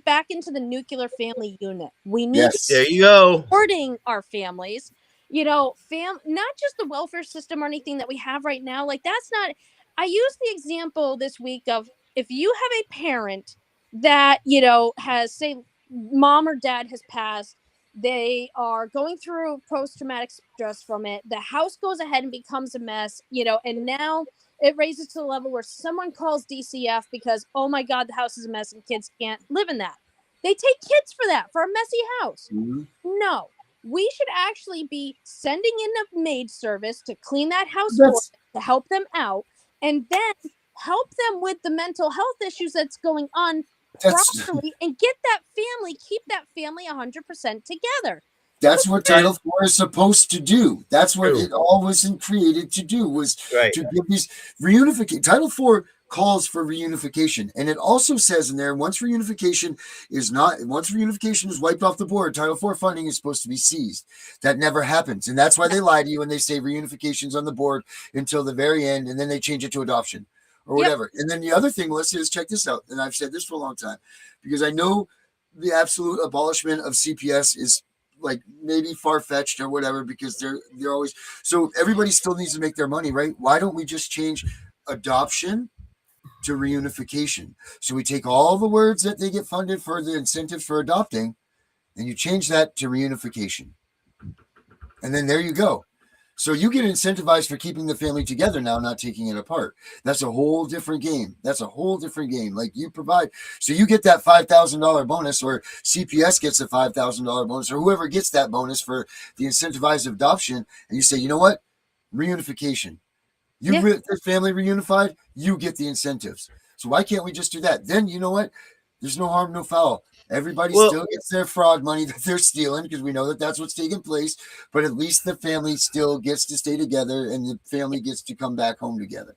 back into the nuclear family unit. We need to Yes. There you go. supporting our families, not just the welfare system or anything that we have right now. Like, that's not. I used the example this week of, if you have a parent that has, say, mom or dad has passed, they are going through post-traumatic stress from it, the house goes ahead and becomes a mess, and now it raises to the level where someone calls DCF because, oh my God, the house is a mess and kids can't live in that. They take kids for that, for a messy house. Mm-hmm. No, we should actually be sending in a maid service to clean that house for them, to help them out, and then help them with the mental health issues that's going on properly, and keep that family 100% together. That's what Title IV is supposed to do. That's what it all wasn't created to do, was Right. to give these reunification. Title IV calls for reunification. And it also says in there, once reunification is wiped off the board, Title IV funding is supposed to be seized. That never happens. And that's why they lie to you when they say reunification's on the board until the very end, and then they change it to adoption or whatever. And then the other thing, Melissa, is check this out. And I've said this for a long time, because I know the absolute abolishment of CPS is like maybe far-fetched or whatever, because they're always, so everybody still needs to make their money, right? Why don't we just change adoption to reunification? So we take all the words that they get funded for, the incentives for adopting, and you change that to reunification, and then there you go. So you get incentivized for keeping the family together now, not taking it apart. That's a whole different game. Like, you provide, so you get that $5,000 bonus, or CPS gets a $5,000 bonus, or whoever gets that bonus for the incentivized adoption. And you say, you know what? Reunification. This family reunified, you get the incentives. So why can't we just do that? Then, you know what? There's no harm, no foul. Everybody still gets their fraud money that they're stealing, because we know that that's what's taking place. But at least the family still gets to stay together, and the family gets to come back home together.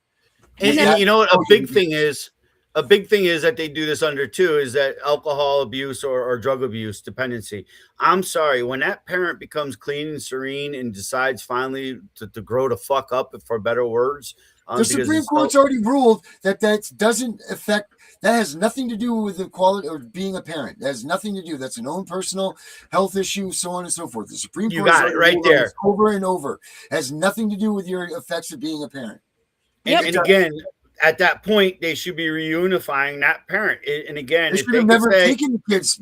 And you know what? A big thing is that they do this under too, is that alcohol abuse or drug abuse dependency. I'm sorry, when that parent becomes clean and serene and decides finally to grow the fuck up, for better words. The Supreme Court's already ruled that doesn't affect, that has nothing to do with the quality or being a parent. That has nothing to do. That's an own personal health issue, so on and so forth. The Supreme Court got it right there, over and over. It has nothing to do with your effects of being a parent. And again, at that point, they should be reunifying that parent. And again, they should have never taken the kids.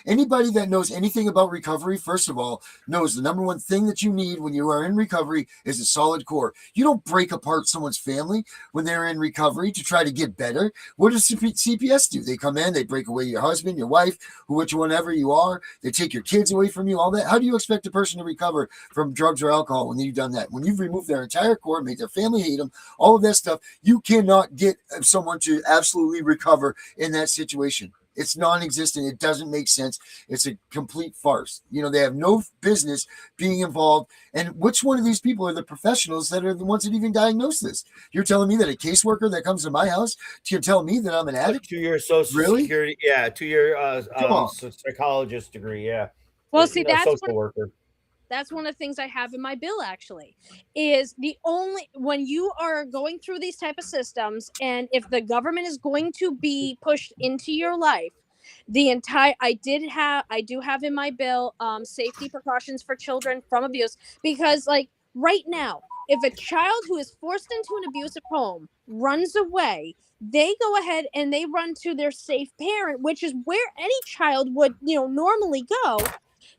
Anybody that knows anything about recovery, first of all, knows the number one thing that you need when you are in recovery is a solid core. You don't break apart someone's family when they're in recovery to try to get better. What does CPS do? They come in, they break away your husband, your wife, whatever you are. They take your kids away from you, all that. How do you expect a person to recover from drugs or alcohol when you've done that? When you've removed their entire core, made their family hate them, all of that stuff, you cannot get someone to absolutely recover in that situation. It's non-existent. It doesn't make sense. It's a complete farce. They have no business being involved. And which one of these people are the professionals that are the ones that even diagnose this? You're telling me that a caseworker that comes to my house can tell me that I'm an addict? 2-year social security, 2-year psychologist degree, Well, see, social worker. That's one of the things I have in my bill, actually, is when you are going through these type of systems, and if the government is going to be pushed into your life, I do have in my bill safety precautions for children from abuse, because, like, right now, if a child who is forced into an abusive home runs away, they go ahead and they run to their safe parent, which is where any child would normally go.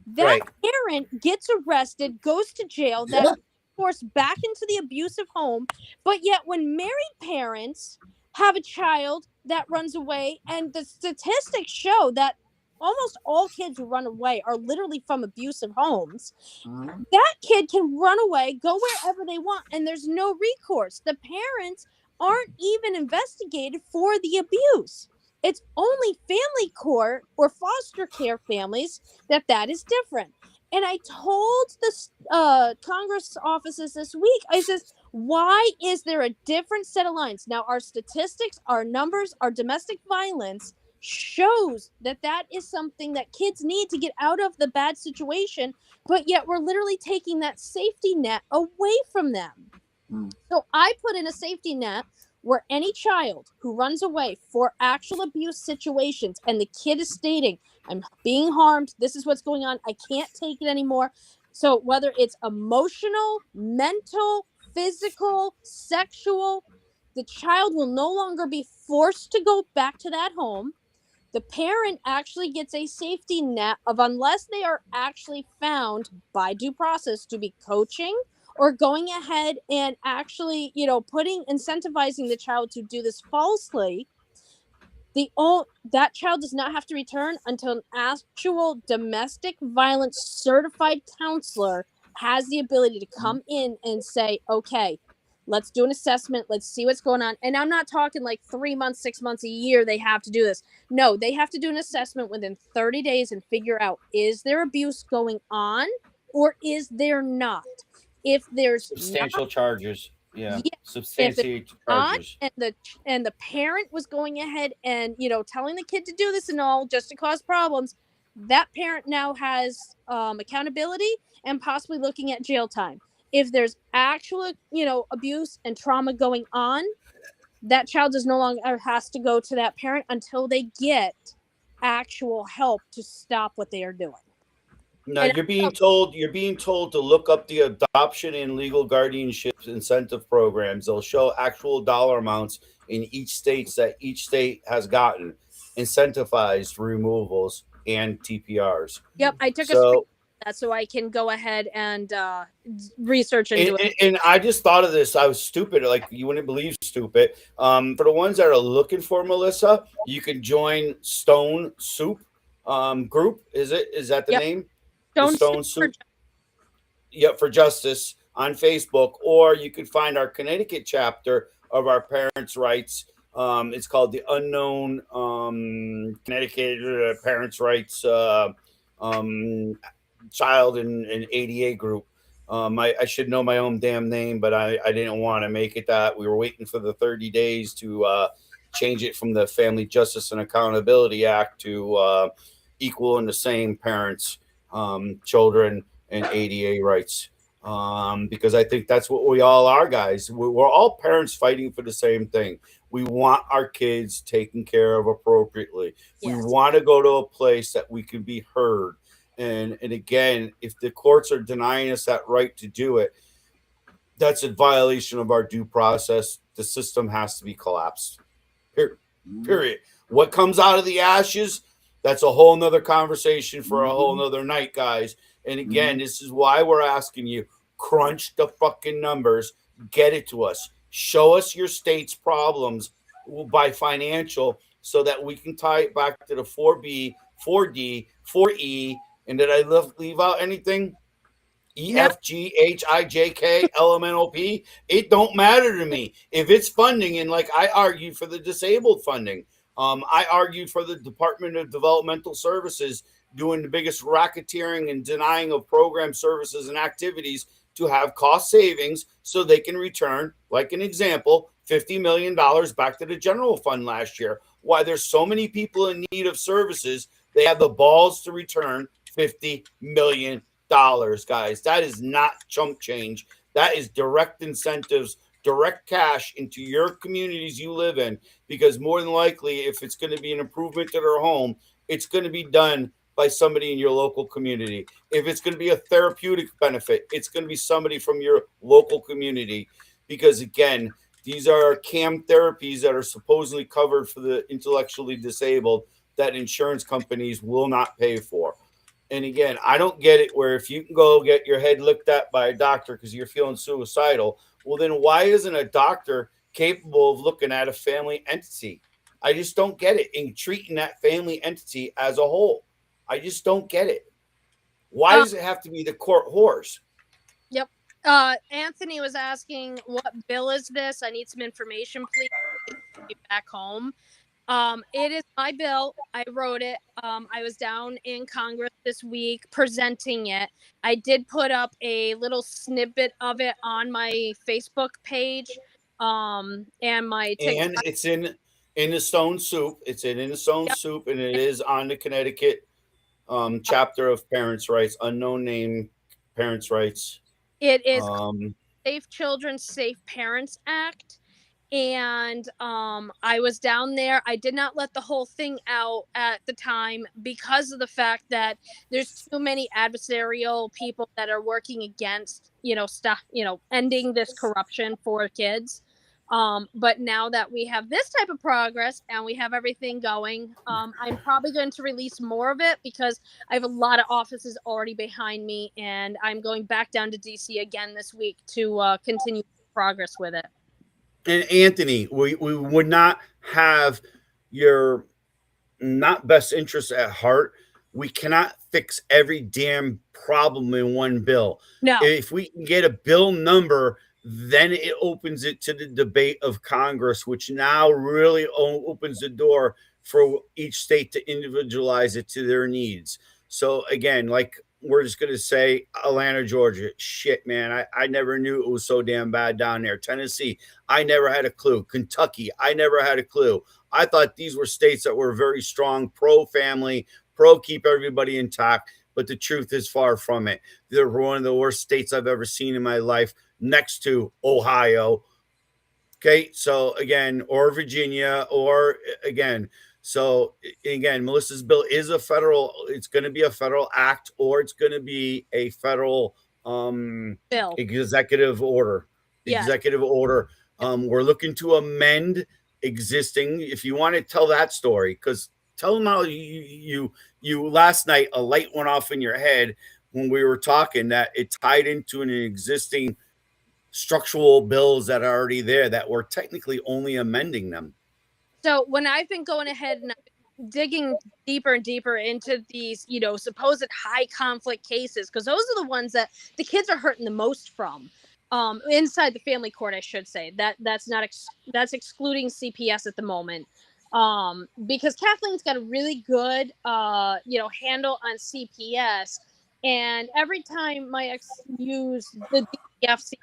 That parent gets arrested, goes to jail, that forced back into the abusive home. But yet, when married parents have a child that runs away, and the statistics show that almost all kids who run away are literally from abusive homes, that kid can run away, go wherever they want, and there's no recourse. The parents aren't even investigated for the abuse. It's only family court or foster care families that is different. And I told the Congress offices this week, I says, why is there a different set of lines? Now, our statistics, our numbers, our domestic violence shows that that is something that kids need to get out of the bad situation, but yet we're literally taking that safety net away from them. So I put in a safety net where any child who runs away for actual abuse situations and the kid is stating, I'm being harmed, this is what's going on, I can't take it anymore. So whether it's emotional, mental, physical, sexual, the child will no longer be forced to go back to that home. The parent actually gets a safety net of, unless they are actually found by due process to be coaching or going ahead and actually, incentivizing the child to do this falsely, that child does not have to return until an actual domestic violence certified counselor has the ability to come in and say, okay, let's do an assessment, let's see what's going on. And I'm not talking like 3 months, 6 months, a year they have to do this. No, they have to do an assessment within 30 days and figure out, is there abuse going on or is there not? If there's not, Substantial charges. Yeah. yes. If there's Substantiate not, charges. and the parent was going ahead and telling the kid to do this and all just to cause problems, that parent now has accountability and possibly looking at jail time. If there's actual abuse and trauma going on, that child is no longer has to go to that parent until they get actual help to stop what they are doing. No, And you're being told to look up the adoption and legal guardianship incentive programs. They'll show actual dollar amounts in each states that each state has gotten incentivized removals and TPRs. yep, I took a screen So of that so I can go ahead and research into it. and I just thought of this. I was stupid. Like, you wouldn't believe stupid. For the ones that are looking for Melissa, you can join Stone Soup group. Is that the Yep, name? The don't Stone for Soup. Yep, for Justice on Facebook, or you could find our Connecticut chapter of our Parents' Rights. It's called the Unknown Connecticut Parents' Rights um, Child and ADA group. I should know my own damn name, but I didn't want to make it that. We were waiting for the 30 days to change it from the Family Justice and Accountability Act to equal and the same parents, children, and ADA rights. Because I think that's what we all are, guys. We're all parents fighting for the same thing. We want our kids taken care of appropriately. We yes. want to go to a place that we can be heard. And again, if the courts are denying us that right to do it, that's a violation of our due process. The system has to be collapsed. Period. What comes out of the ashes, that's a whole nother conversation for a whole nother night, guys. And again, this is why we're asking you, crunch the fucking numbers, get it to us, show us your state's problems by financial, so that we can tie it back to the 4B, 4D, 4E. And did I leave out anything? E, No, F, G, H, I, J, K, L, M, N, O, P. It don't matter to me. If it's funding, and like I argued for the disabled funding, I argued for the Department of Developmental Services doing the biggest racketeering and denying of program services and activities to have cost savings so they can return, like an example, $50 million back to the general fund last year. Why there's so many people in need of services, they have the balls to return $50 million, guys. That is not chump change. That is direct incentives, direct cash into your communities you live in. Because more than likely, if it's going to be an improvement to their home, it's going to be done by somebody in your local community. If it's going to be a therapeutic benefit, it's going to be somebody from your local community. Because again, these are CAM therapies that are supposedly covered for the intellectually disabled that insurance companies will not pay for. And again, I don't get it, where if you can go get your head looked at by a doctor because you're feeling suicidal, well, then why isn't a doctor capable of looking at a family entity? I just don't get it, in treating that family entity as a whole. I just don't get it. Why does it have to be the court horse? Yep. Anthony was asking, what bill is this? I need some information, please. Get back home. It is my bill. I wrote it. I was down in Congress this week presenting it. I did put up a little snippet of it on my Facebook page, and my TikTok. And it's in In the Stone Soup. It's in the Stone Yep. Soup, and it is on the Connecticut chapter of parents' rights, unknown name, parents' rights. It is Um, Safe Children, Safe Parents Act. And I was down there. I did not let the whole thing out at the time because of the fact that there's too many adversarial people that are working against, stuff, ending this corruption for kids. But now that we have this type of progress and we have everything going, I'm probably going to release more of it because I have a lot of offices already behind me, and I'm going back down to DC again this week to continue progress with it. and Anthony, we would not have your not best interest at heart. We cannot fix every damn problem in one bill. No. If we can get a bill number, then it opens it to the debate of Congress, which now really opens the door for each state to individualize it to their needs. So again, like we're just gonna say Atlanta, Georgia. Shit, man. I never knew it was so damn bad down there. Tennessee, I never had a clue. Kentucky, I never had a clue. I thought these were states that were very strong, pro family, pro keep everybody intact. But the truth is far from it. They're one of the worst states I've ever seen in my life, next to Ohio. Okay, so again, or Virginia, or again, so again, Melissa's bill is a federal. It's going to be a federal act, or it's going to be a federal Bill. executive order. Yeah. Executive order. We're looking to amend existing. If you want to tell that story, because tell them how you last night a light went off in your head when we were talking that it tied into an existing structural bills that are already there that we're technically only amending them. So when I've been going ahead and digging deeper and deeper into these, supposed high conflict cases, because those are the ones that the kids are hurting the most from, inside the family court, I should say. That's excluding CPS at the moment, because Kathleen's got a really good, handle on CPS, and every time my ex used the CPS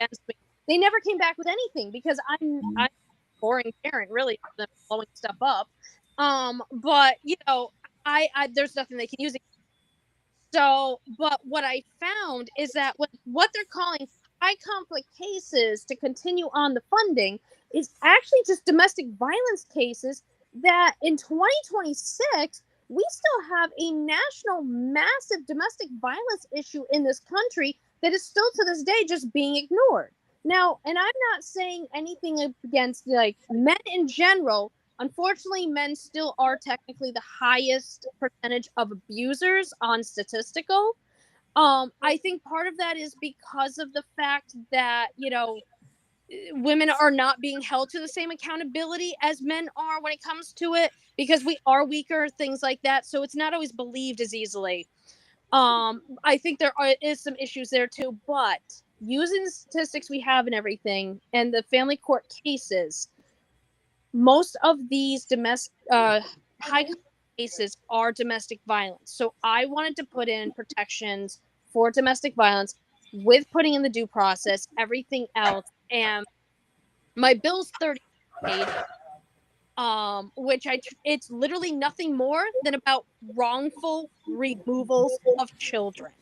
against me, they never came back with anything because I'm boring parent, really, for them blowing stuff up. But I there's nothing they can use. So, but what I found is that what they're calling high conflict cases to continue on the funding is actually just domestic violence cases that in 2026 we still have a national massive domestic violence issue in this country that is still to this day just being ignored. Now, and I'm not saying anything against like men in general. Unfortunately, men still are technically the highest percentage of abusers on statistical. I think part of that is because of the fact that, women are not being held to the same accountability as men are when it comes to it because we are weaker, things like that. So it's not always believed as easily. I think is some issues there too, but using the statistics we have and everything and the family court cases, most of these domestic high cases are domestic violence. So I wanted to put in protections for domestic violence with putting in the due process, everything else. And my bill's 30 paid, which it's literally nothing more than about wrongful removals of children.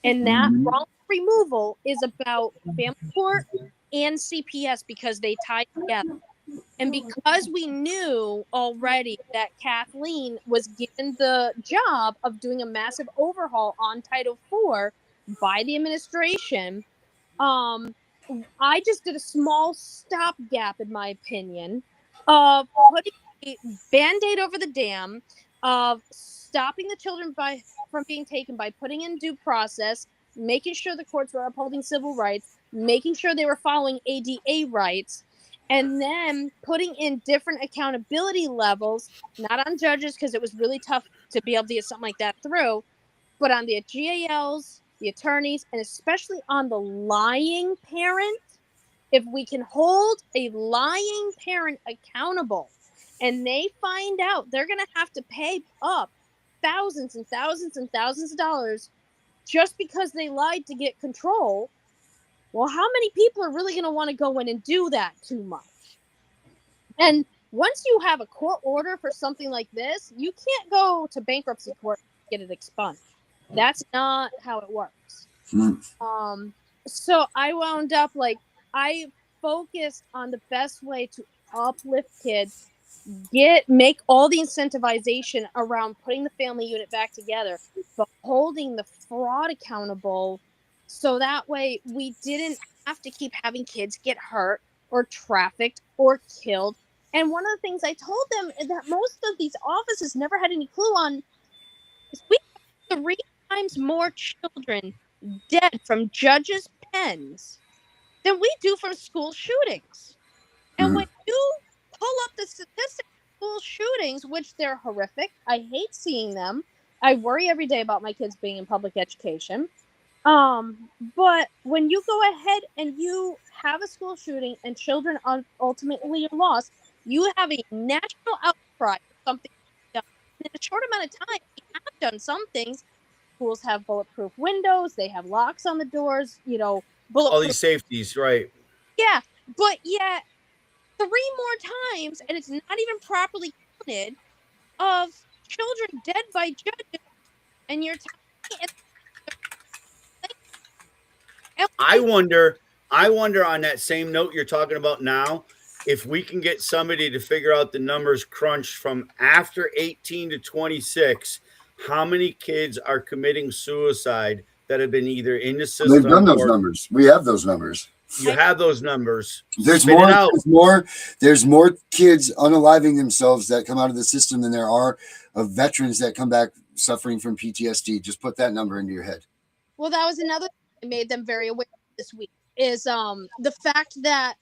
And that wrongful removal is about family court and CPS because they tie together. And because we knew already that Kathleen was given the job of doing a massive overhaul on Title IV by the administration, I just did a small stopgap, in my opinion, of putting a Band-Aid over the dam, of stopping the children from being taken by putting in due process, making sure the courts were upholding civil rights, making sure they were following ADA rights, and then putting in different accountability levels, not on judges because it was really tough to be able to get something like that through, but on the GALs, the attorneys, and especially on the lying parent. If we can hold a lying parent accountable and they find out they're going to have to pay up thousands and thousands and thousands of dollars just because they lied to get control, well, how many people are really going to want to go in and do that too much? And once you have a court order for something like this, you can't go to bankruptcy court and get it expunged. That's not how it works. So I wound up like, I focused on the best way to uplift kids, make all the incentivization around putting the family unit back together, but holding the fraud accountable, so that way we didn't have to keep having kids get hurt or trafficked or killed. And one of the things I told them is that most of these offices never had any clue on is we have 3 times more children dead from judges' pens than we do from school shootings. And when you pull up the statistics of school shootings, which they're horrific, I hate seeing them. I worry every day about my kids being in public education. But when you go ahead and you have a school shooting and children ultimately are lost, you have a national outcry for something done. In a short amount of time, we have done some things. Schools have bulletproof windows, they have locks on the doors, All bulletproof. these safeties, right? Yeah, but yet 3 more times, and it's not even properly counted, of children dead by judges, and you're telling me I wonder on that same note you're talking about now, if we can get somebody to figure out the numbers crunched from after 18 to 26, how many kids are committing suicide that have been either in the system. They've done those numbers. We have those numbers. You have those numbers. There's more kids unaliving themselves that come out of the system than there are of veterans that come back suffering from PTSD. Just put that number into your head. Well, that was another thing I made them very aware of this week, is the fact that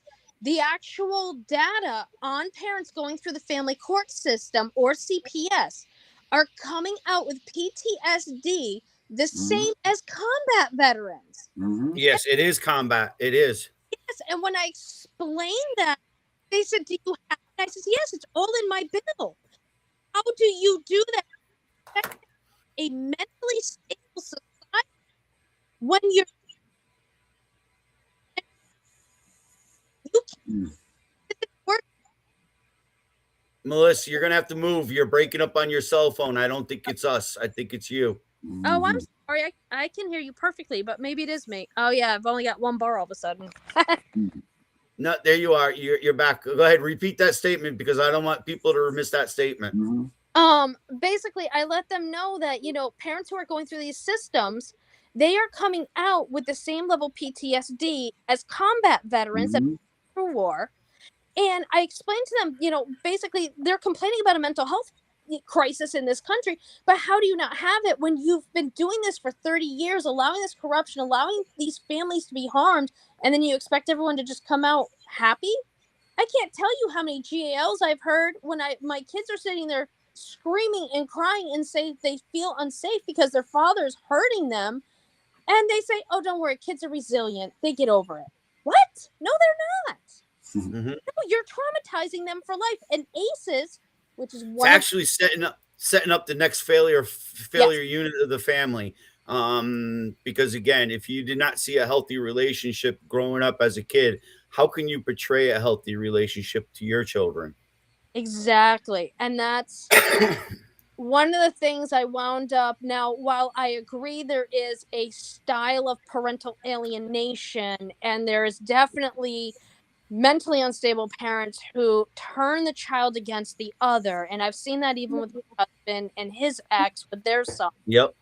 the actual data on parents going through the family court system or CPS are coming out with PTSD the same as combat veterans. Yes, it is combat. It is. Yes, and when I explained that, they said, "Do you have it?" I said, "Yes, it's all in my bill." How do you do that? A mentally stable society when you can't work. Melissa, you're gonna have to move. You're breaking up on your cell phone. I don't think it's us. I think it's you. Oh, I'm sorry. I can hear you perfectly, but maybe it is me. Oh yeah, I've only got one bar all of a sudden. No, there you are. You're back. Go ahead, repeat that statement because I don't want people to miss that statement. Basically, I let them know that, parents who are going through these systems, they are coming out with the same level PTSD as combat veterans that through war. And I explained to them, basically they're complaining about a mental health crisis in this country, but how do you not have it when you've been doing this for 30 years, allowing this corruption, allowing these families to be harmed, and then you expect everyone to just come out happy? I can't tell you how many GALs I've heard when my kids are sitting there screaming and crying and say they feel unsafe because their father's hurting them, and they say, "Oh, don't worry, kids are resilient, they get over it." What? No, they're not. No, you're traumatizing them for life. And ACEs, which is one actually setting up the next failure unit of the family. Because again, if you did not see a healthy relationship growing up as a kid, how can you portray a healthy relationship to your children? Exactly. And that's one of the things I wound up. Now, while I agree there is a style of parental alienation, and there is definitely mentally unstable parents who turn the child against the other, and I've seen that even with my husband and his ex with their son. Yep.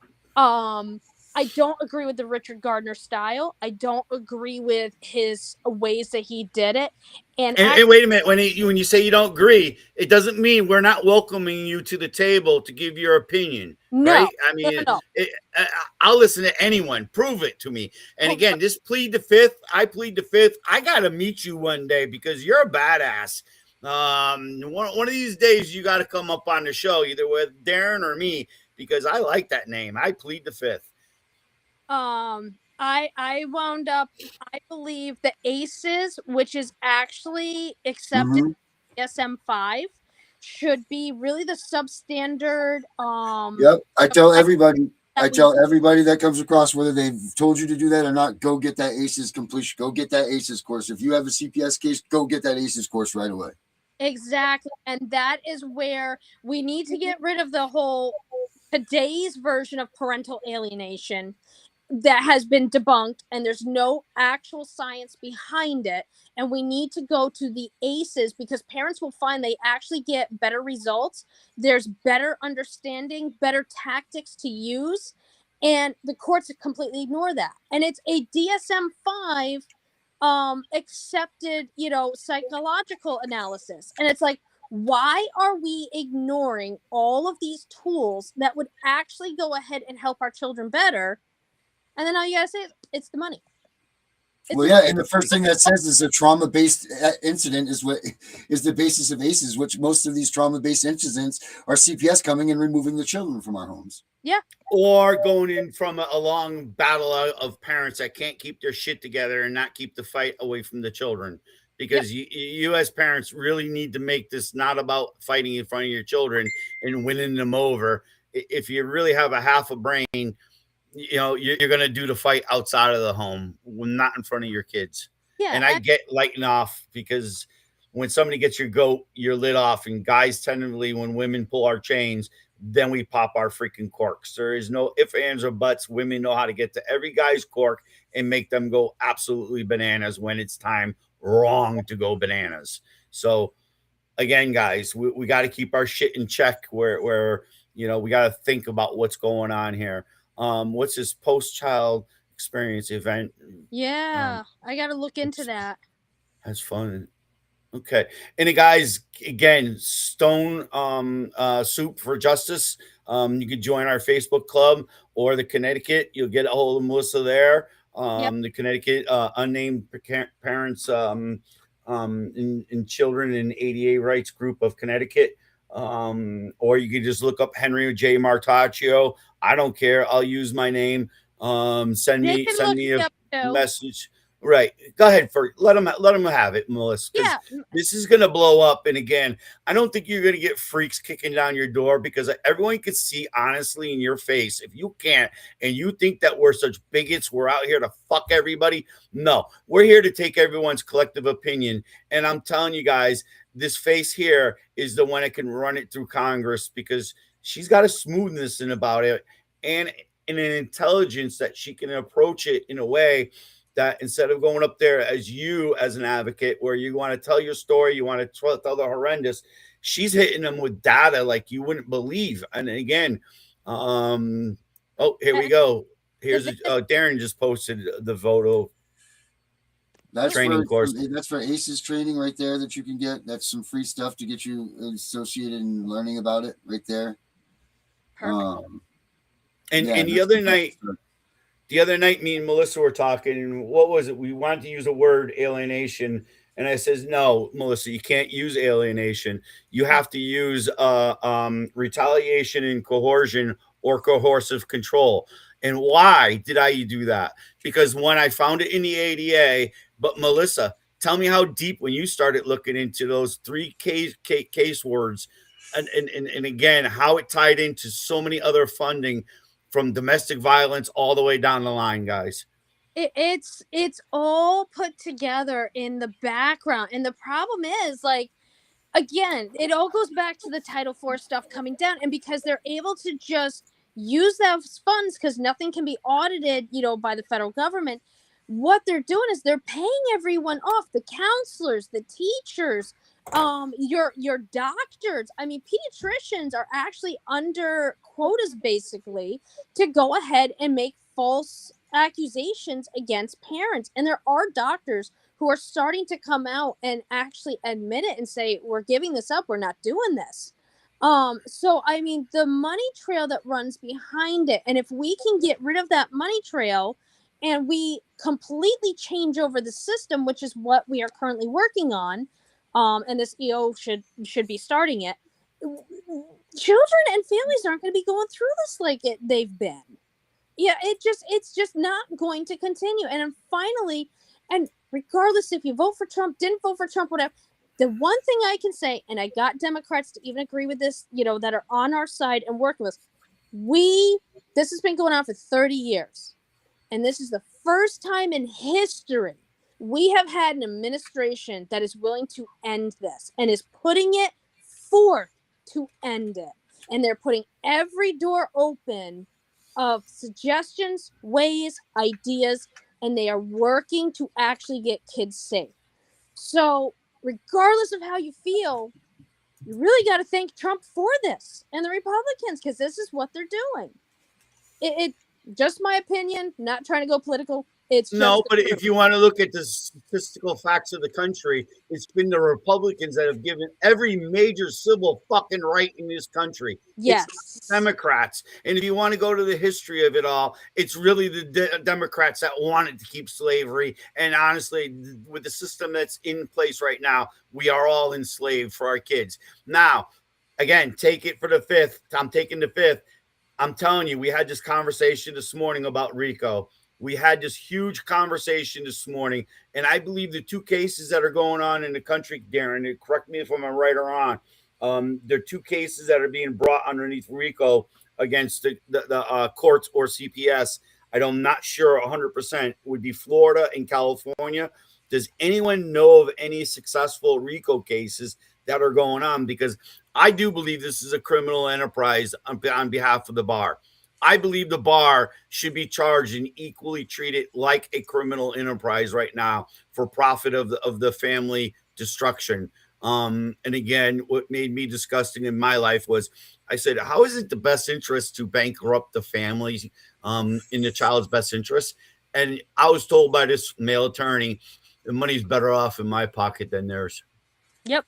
I don't agree with the Richard Gardner style. I don't agree with his ways that he did it. And wait a minute, when you say you don't agree, it doesn't mean we're not welcoming you to the table to give your opinion, right? I mean, no. I'll listen to anyone. Prove it to me. And again, this plead the fifth. I plead the fifth. I gotta meet you one day because you're a badass. One of these days you got to come up on the show, either with Darren or me, because I like that name. I plead the fifth. I wound up, I believe the ACEs, which is actually accepted SM5, should be really the substandard. Yep. I tell everybody that comes across, whether they've told you to do that or not, go get that ACEs completion. Go get that ACEs course. If you have a CPS case, go get that ACEs course right away. Exactly. And that is where we need to get rid of the whole today's version of parental alienation that has been debunked, and there's no actual science behind it. And we need to go to the ACEs, because parents will find they actually get better results. There's better understanding, better tactics to use, and the courts completely ignore that. And it's a DSM-5 accepted, psychological analysis. And it's like, why are we ignoring all of these tools that would actually go ahead and help our children better? And then all you gotta say is, it's the money. Well, yeah, and the first thing that says is a trauma-based incident is what is the basis of ACEs, which most of these trauma-based incidents are CPS coming and removing the children from our homes. Yeah. Or going in from a long battle of parents that can't keep their shit together and not keep the fight away from the children. Because you as parents really need to make this not about fighting in front of your children and winning them over. If you really have a half a brain, you're going to do the fight outside of the home, not in front of your kids. Yeah. And I get lighting off, because when somebody gets your goat, you're lit off. And guys, tentatively, when women pull our chains, then we pop our freaking corks. There is no ifs, ands, or buts. Women know how to get to every guy's cork and make them go absolutely bananas when it's time wrong to go bananas. So again, guys, we got to keep our shit in check, where we got to think about what's going on here. What's this post-child experience event? Yeah, I got to look into that. That's fun. Okay. And guys, again, Stone Soup for Justice. You can join our Facebook club, or the Connecticut. You'll get a hold of Melissa there. The Connecticut Unnamed Parents in Children and ADA Rights Group of Connecticut. Or you can just look up Henry J. Martaccio. I don't care. I'll use my name. Send me a message. Right. Go ahead. Let them have it, Melissa. Yeah. This is going to blow up. And again, I don't think you're going to get freaks kicking down your door, because everyone can see honestly in your face. If you can't, and you think that we're such bigots, we're out here to fuck everybody. No, we're here to take everyone's collective opinion. And I'm telling you guys, this face here is the one that can run it through Congress, because she's got a smoothness in about it, and an intelligence that she can approach it in a way that, instead of going up there as an advocate, where you want to tell your story, you want to tell the horrendous, she's hitting them with data like you wouldn't believe. And again, here we go. Here's Darren just posted the Voto training course. That's for ACEs training right there that you can get. That's some free stuff to get you associated and learning about it right there. And the other night, me and Melissa were talking, and what was it? We wanted to use a word, alienation. And I says, no, Melissa, you can't use alienation. You have to use retaliation and coercion, or coercive control. And why did I do that? Because when I found it in the ADA, but Melissa, tell me how deep, when you started looking into those three case words, and again, how it tied into so many other funding, from domestic violence all the way down the line, guys. It's all put together in the background. And the problem is, like, again, it all goes back to the Title IV stuff coming down. And because they're able to just use those funds, because nothing can be audited, by the federal government, what they're doing is they're paying everyone off, the counselors, the teachers, your doctors. I mean, pediatricians are actually under quotas, basically, to go ahead and make false accusations against parents. And there are doctors who are starting to come out and actually admit it and say, we're giving this up, we're not doing this. So I mean, the money trail that runs behind it, and if we can get rid of that money trail and we completely change over the system, which is what we are currently working on, and this EO should be starting it, children and families aren't going to be going through this like they've been. Yeah, it's just not going to continue. And finally, and regardless if you vote for Trump, didn't vote for Trump, whatever, the one thing I can say, and I got Democrats to even agree with this, that are on our side and working with us, this has been going on for 30 years. And this is the first time in history We have had an administration that is willing to end this and is putting it forth to end it. And they're putting every door open of suggestions, ways, ideas, and they are working to actually get kids safe. So, regardless of how you feel, you really got to thank Trump for this and the Republicans, because this is what they're doing. It just my opinion, not trying to go political. It's just No, but if you want to look at the statistical facts of the country, it's been the Republicans that have given every major civil fucking right in this country. yes. It's Democrats. And if you want to go to the history of it all, it's really the Democrats that wanted to keep slavery. And honestly, with the system that's in place right now, we are all enslaved for our kids. Now, again, take it for the fifth. I'm taking the fifth. I'm telling you, we had this conversation this morning about RICO. We had this huge conversation this morning, and I believe the two cases that are going on in the country, Darren, correct me if I'm right or wrong, there are two cases that are being brought underneath RICO against the courts or CPS. I'm not sure 100%. Would be Florida and California. Does anyone know of any successful RICO cases that are going on? Because I do believe this is a criminal enterprise on behalf of the bar. I believe the bar should be charged and equally treated like a criminal enterprise right now for profit of the family destruction. And again, what made me disgusting in my life was I said, how is it the best interest to bankrupt the family in the child's best interest? And I was told by this male attorney, the money's better off in my pocket than theirs. Yep.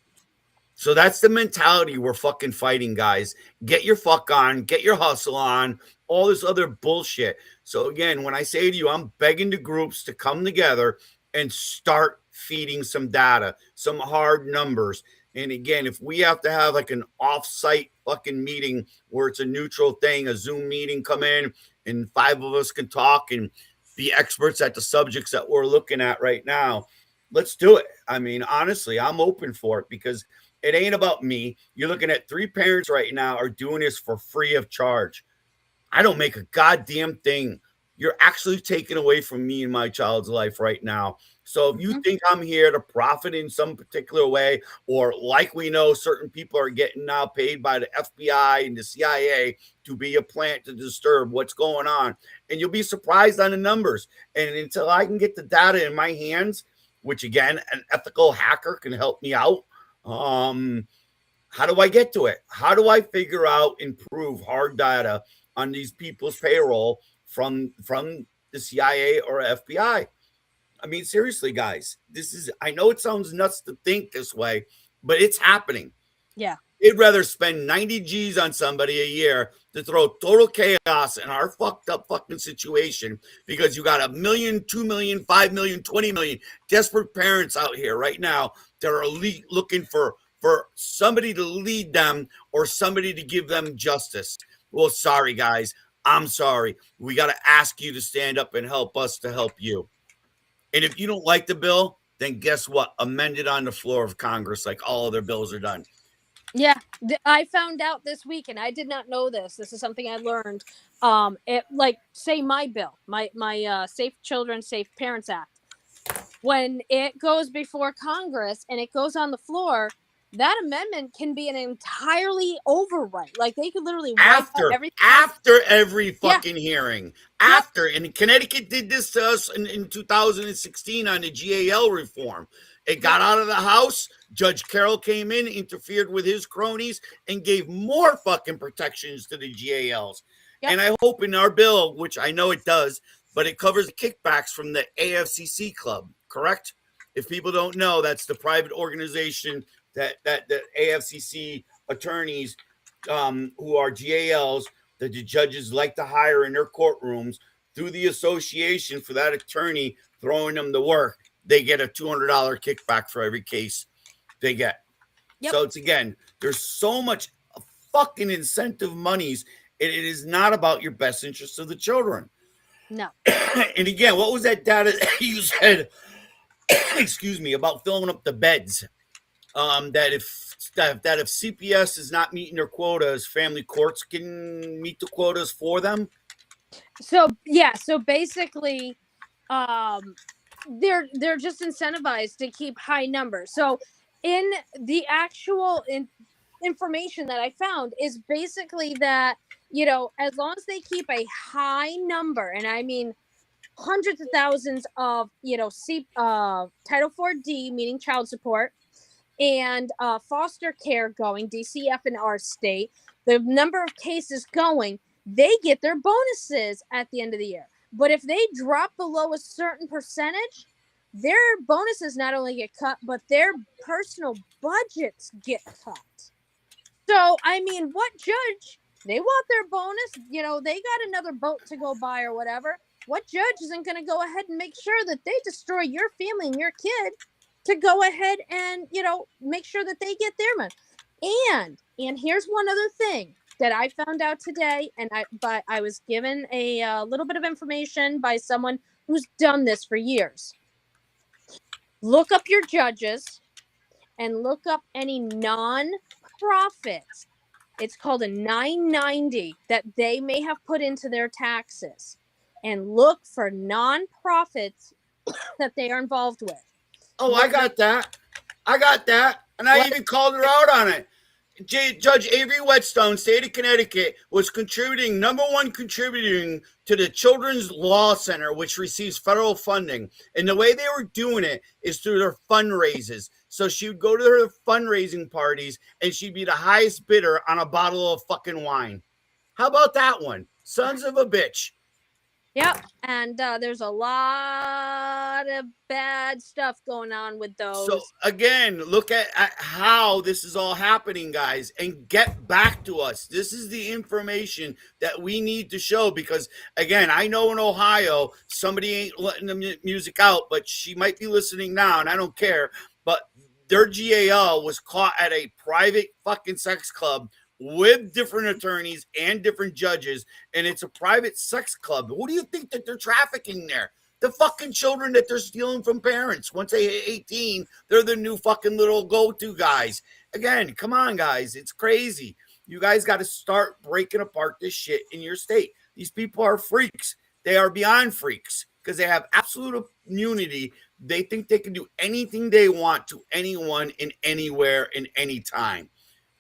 So that's the mentality we're fucking fighting, guys. Get your fuck on, get your hustle on, all this other bullshit. So again, when I say to you, I'm begging the groups to come together and start feeding some data, some hard numbers. And again, if we have to have like an off-site fucking meeting where it's a neutral thing, a Zoom meeting, come in and 5 of us can talk and be experts at the subjects that we're looking at right now, let's do it. I mean, honestly, I'm open for it because it ain't about me. You're looking at 3 parents right now are doing this for free of charge. I don't make a goddamn thing. You're actually taking away from me and my child's life right now. So if you think I'm here to profit in some particular way, or like we know certain people are getting now paid by the FBI and the CIA to be a plant to disturb what's going on, and you'll be surprised on the numbers. And until I can get the data in my hands, which again, an ethical hacker can help me out, how do I get to it? How do I figure out and prove hard data on these people's payroll from the CIA or FBI? I mean, seriously, guys, I know it sounds nuts to think this way, but it's happening. Yeah. They'd rather spend 90 G's on somebody a year to throw total chaos in our fucked up fucking situation because you got 1 million, 2 million, 5 million, 20 million desperate parents out here right now that are looking for somebody to lead them or somebody to give them justice. Well, sorry, guys. I'm sorry. We got to ask you to stand up and help us to help you. And if you don't like the bill, then guess what? Amend it on the floor of Congress like all other bills are done. Yeah, I found out this week, and I did not know this. This is something I learned. Say my bill, my Safe Children, Safe Parents Act. When it goes before Congress and it goes on the floor, that amendment can be an entirely overwrite. Like they could literally wipe out everything. After every fucking hearing. After. And Connecticut did this to us in 2016 on the GAL reform. It got out of the House. Judge Carroll came in, interfered with his cronies, and gave more fucking protections to the GALs. Yep. And I hope in our bill, which I know it does, but it covers the kickbacks from the AFCC club, correct? If people don't know, that's the private organization that the AFCC attorneys who are GALs that the judges like to hire in their courtrooms through the association for that attorney throwing them to work. They get a $200 kickback for every case they get. Yep. So it's again, there's so much fucking incentive monies. It is not about your best interest of the children. No. And again, what was that data you said? Excuse me, about filling up the beds. That if CPS is not meeting their quotas, family courts can meet the quotas for them. So basically, they're just incentivized to keep high numbers. So in the actual information that I found is basically that, as long as they keep a high number, and I mean hundreds of thousands of, Title 4D, meaning child support, and foster care going, DCF in our state, the number of cases going, they get their bonuses at the end of the year. But if they drop below a certain percentage, their bonuses not only get cut, but their personal budgets get cut. So, I mean, what judge, they want their bonus, they got another boat to go buy or whatever. What judge isn't going to go ahead and make sure that they destroy your family and your kid to go ahead and, make sure that they get their money? And here's one other thing that I found out today, but I was given a little bit of information by someone who's done this for years. Look up your judges and look up any non-profits. It's called a 990 that they may have put into their taxes, and look for non-profits that they are involved with. Oh, I got that. And I even called her out on it. Judge Avery Whetstone, state of Connecticut, was number one contributing to the Children's Law Center, which receives federal funding. And the way they were doing it is through their fundraisers. So she would go to her fundraising parties and she'd be the highest bidder on a bottle of fucking wine. How about that one? Sons of a bitch. Yep, and there's a lot of bad stuff going on with those. So again, look at how this is all happening, guys, and get back to us. This is the information that we need to show, because again, I know in Ohio somebody ain't letting the music out, but she might be listening now, and I don't care. But their GAL was caught at a private fucking sex club with different attorneys and different judges, and it's a private sex club. What do you think that they're trafficking there? The fucking children that they're stealing from parents. Once they hit 18, they're the new fucking little go-to guys. Again, come on, guys. It's crazy. You guys got to start breaking apart this shit in your state. These people are freaks. They are beyond freaks because they have absolute immunity. They think they can do anything they want to anyone in anywhere in any time.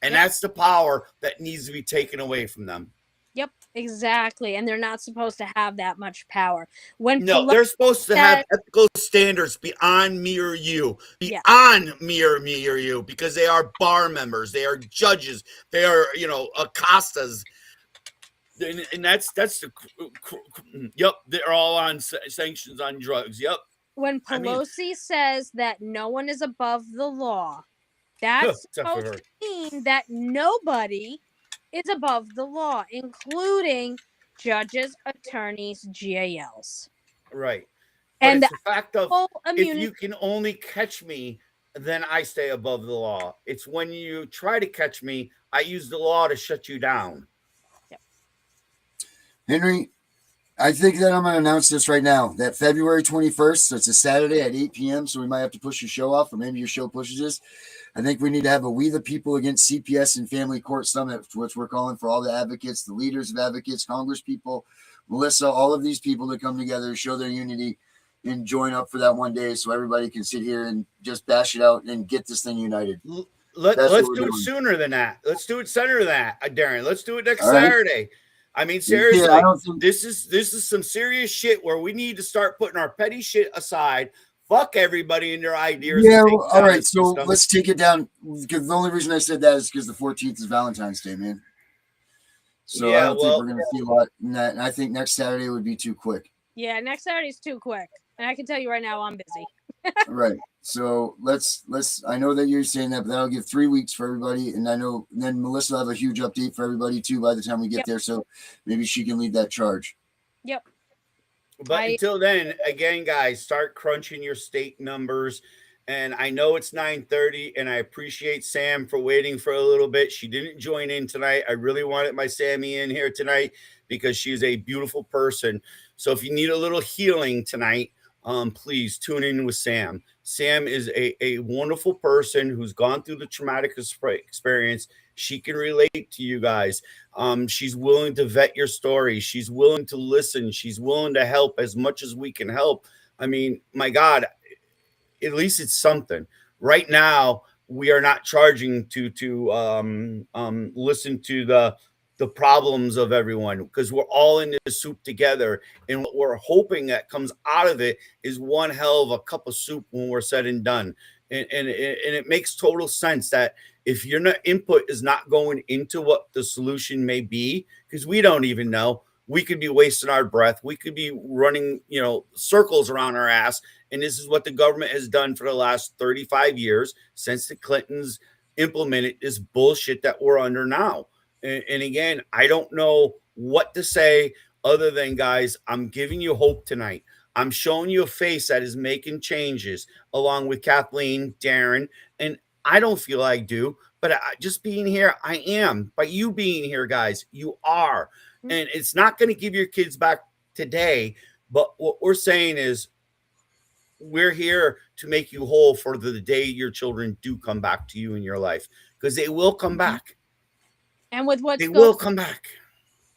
And that's the power that needs to be taken away from them. Yep, exactly. And they're not supposed to have that much power. They're supposed to have ethical standards beyond me or you. Beyond me or you, because they are bar members. They are judges. They are, Acostas. And that's the, yep, they're all on sanctions on drugs. Yep. When Pelosi says that no one is above the law, that's supposed to mean that nobody is above the law, including judges, attorneys, GALs. Right. But and it's the fact of, if you can only catch me, then I stay above the law. It's when you try to catch me, I use the law to shut you down. Yep. Henry, I think that I'm going to announce this right now, that February 21st, so it's a Saturday at 8 p.m., so we might have to push your show off, or maybe your show pushes this. I think we need to have a We the People Against CPS and Family Court Summit, which we're calling for all the advocates, the leaders of advocates, Congress people, Melissa, all of these people to come together, show their unity, and join up for that one day so everybody can sit here and just bash it out and get this thing united. Let's do it sooner than that. Let's do it sooner than that, Darren. Let's do it next Saturday. I mean, seriously, this is some serious shit where we need to start putting our petty shit aside. Fuck everybody and their ideas. Yeah, all right. So let's take it down. Because the only reason I said that is because the 14th is Valentine's Day, man. So I don't think we're going to see a lot in that. And I think next Saturday would be too quick. Yeah, next Saturday's too quick. And I can tell you right now, I'm busy. Right. So let's. I know that you're saying that, but that'll give 3 weeks for everybody. And I know then Melissa will have a huge update for everybody too by the time we get there. So maybe she can lead that charge. Yep. But until then, again, guys, start crunching your state numbers. And I know it's 9:30, and I appreciate Sam for waiting for a little bit. She didn't join in tonight. I really wanted my Sammy in here tonight because she's a beautiful person. So if you need a little healing tonight, please tune in with Sam. Sam is a wonderful person who's gone through the traumatic experience. She can relate to you guys. She's willing to vet your story. She's willing to listen. She's willing to help as much as we can help. I mean, my God, at least it's something. Right now, we are not charging to listen to the problems of everyone because we're all in this soup together. And what we're hoping that comes out of it is one hell of a cup of soup when we're said and done. And it makes total sense that if your input is not going into what the solution may be, because we don't even know, we could be wasting our breath. We could be running, circles around our ass. And this is what the government has done for the last 35 years since the Clintons implemented this bullshit that we're under now. And again, I don't know what to say other than, guys, I'm giving you hope tonight. I'm showing you a face that is making changes along with Kathleen, Darren, and I don't feel I do, but just being here, I am. By you being here, guys, you are. And it's not going to give your kids back today, but what we're saying is we're here to make you whole for the day your children do come back to you in your life, because they will come back. And with what's they will come back.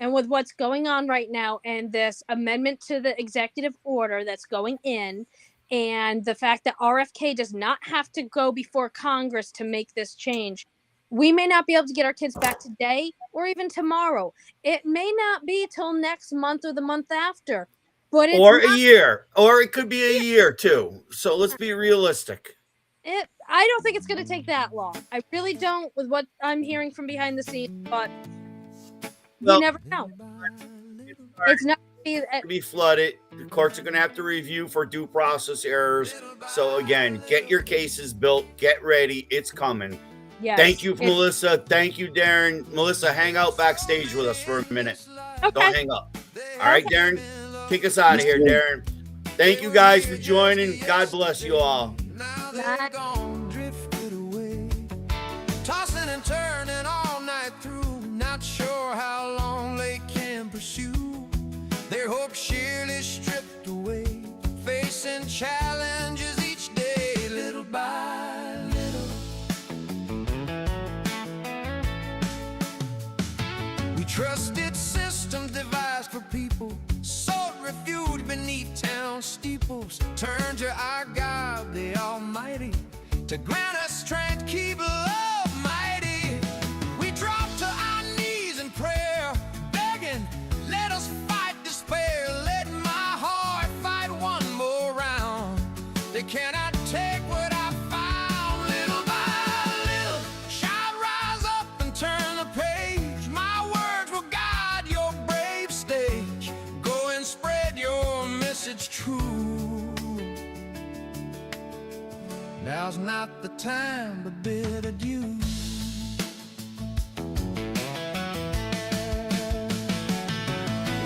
And with what's going on right now and this amendment to the executive order that's going in, and the fact that RFK does not have to go before Congress to make this change, we may not be able to get our kids back today or even tomorrow. It may not be till next month or the month after, but it's or a year, or it could be a year too. So let's be realistic. I don't think it's going to take that long. I really don't, with what I'm hearing from behind the scenes, but you never know. It's not to be flooded. The courts are going to have to review for due process errors. So again, get your cases built. Get ready. It's coming. Yes. Thank you, Melissa. Thank you, Darren. Melissa, hang out backstage with us for a minute. Okay. Don't hang up. All right, Darren. Kick us out of here, Darren. Thank you guys for joining. God bless you all. Tossing and turning all night through, not sure how long they can pursue their hope, sheerly stripped away, facing challenges each day, little by little. We trusted systems devised for people, sought refuge beneath town steeples, turn to our God, the Almighty, to grant us strength, keep love mighty. We drop to our knees in prayer, begging, let us fight despair. Let my heart fight one more round. They cannot take what I found. Little by little, shall rise up and turn the page. My words will guide your brave stage. Go and spread your message true. Now's not the time to bid adieu.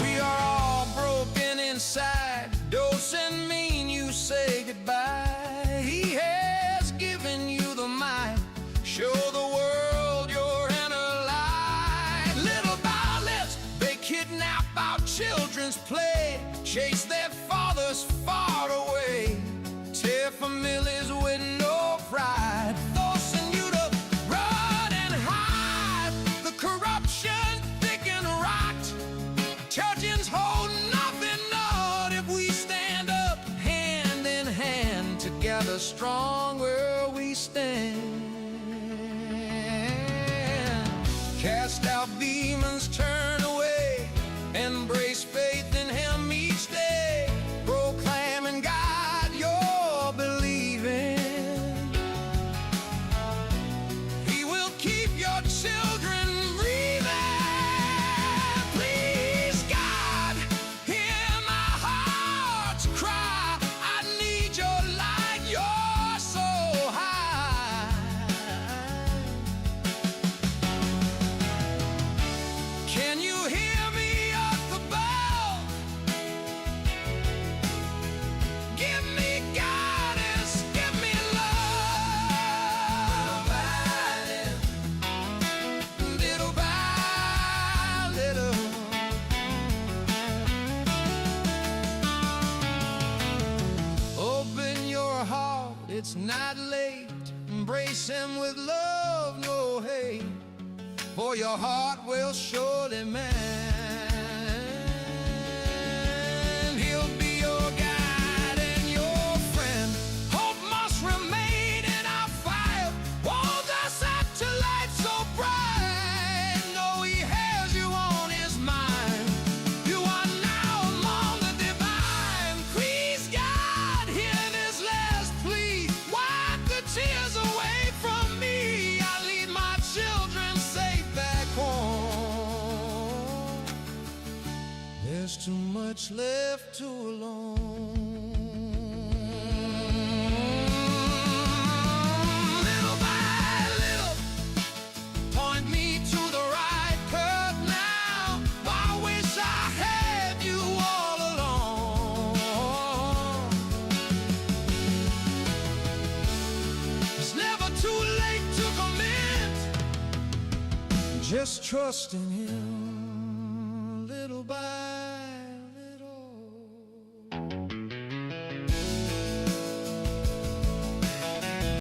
We are all broken inside. Doesn't mean you say goodbye. He has given you the might. Show the world your inner light. Little by little, they kidnap our children's play, chase their fathers far away, tear families with no pride, forcing you to run and hide. The corruption thick and rot, churches hold nothing not. If we stand up hand in hand, together stronger we stand. Cast out demons, turn away, embrace faith in Him each day, proclaiming God you're believing. He will keep your children breathing. Please, God, hear my heart's cry. I need your light, you're so high. Can you hear me up above? Give me guidance, give me love. Little by little. Open your heart, it's not late. Embrace Him with love, no hate, for your heart will surely mend. He'll be your guide and left too alone. Little by little, point me to the right curve now. I wish I had you all along. It's never too late to commit, just trust in him.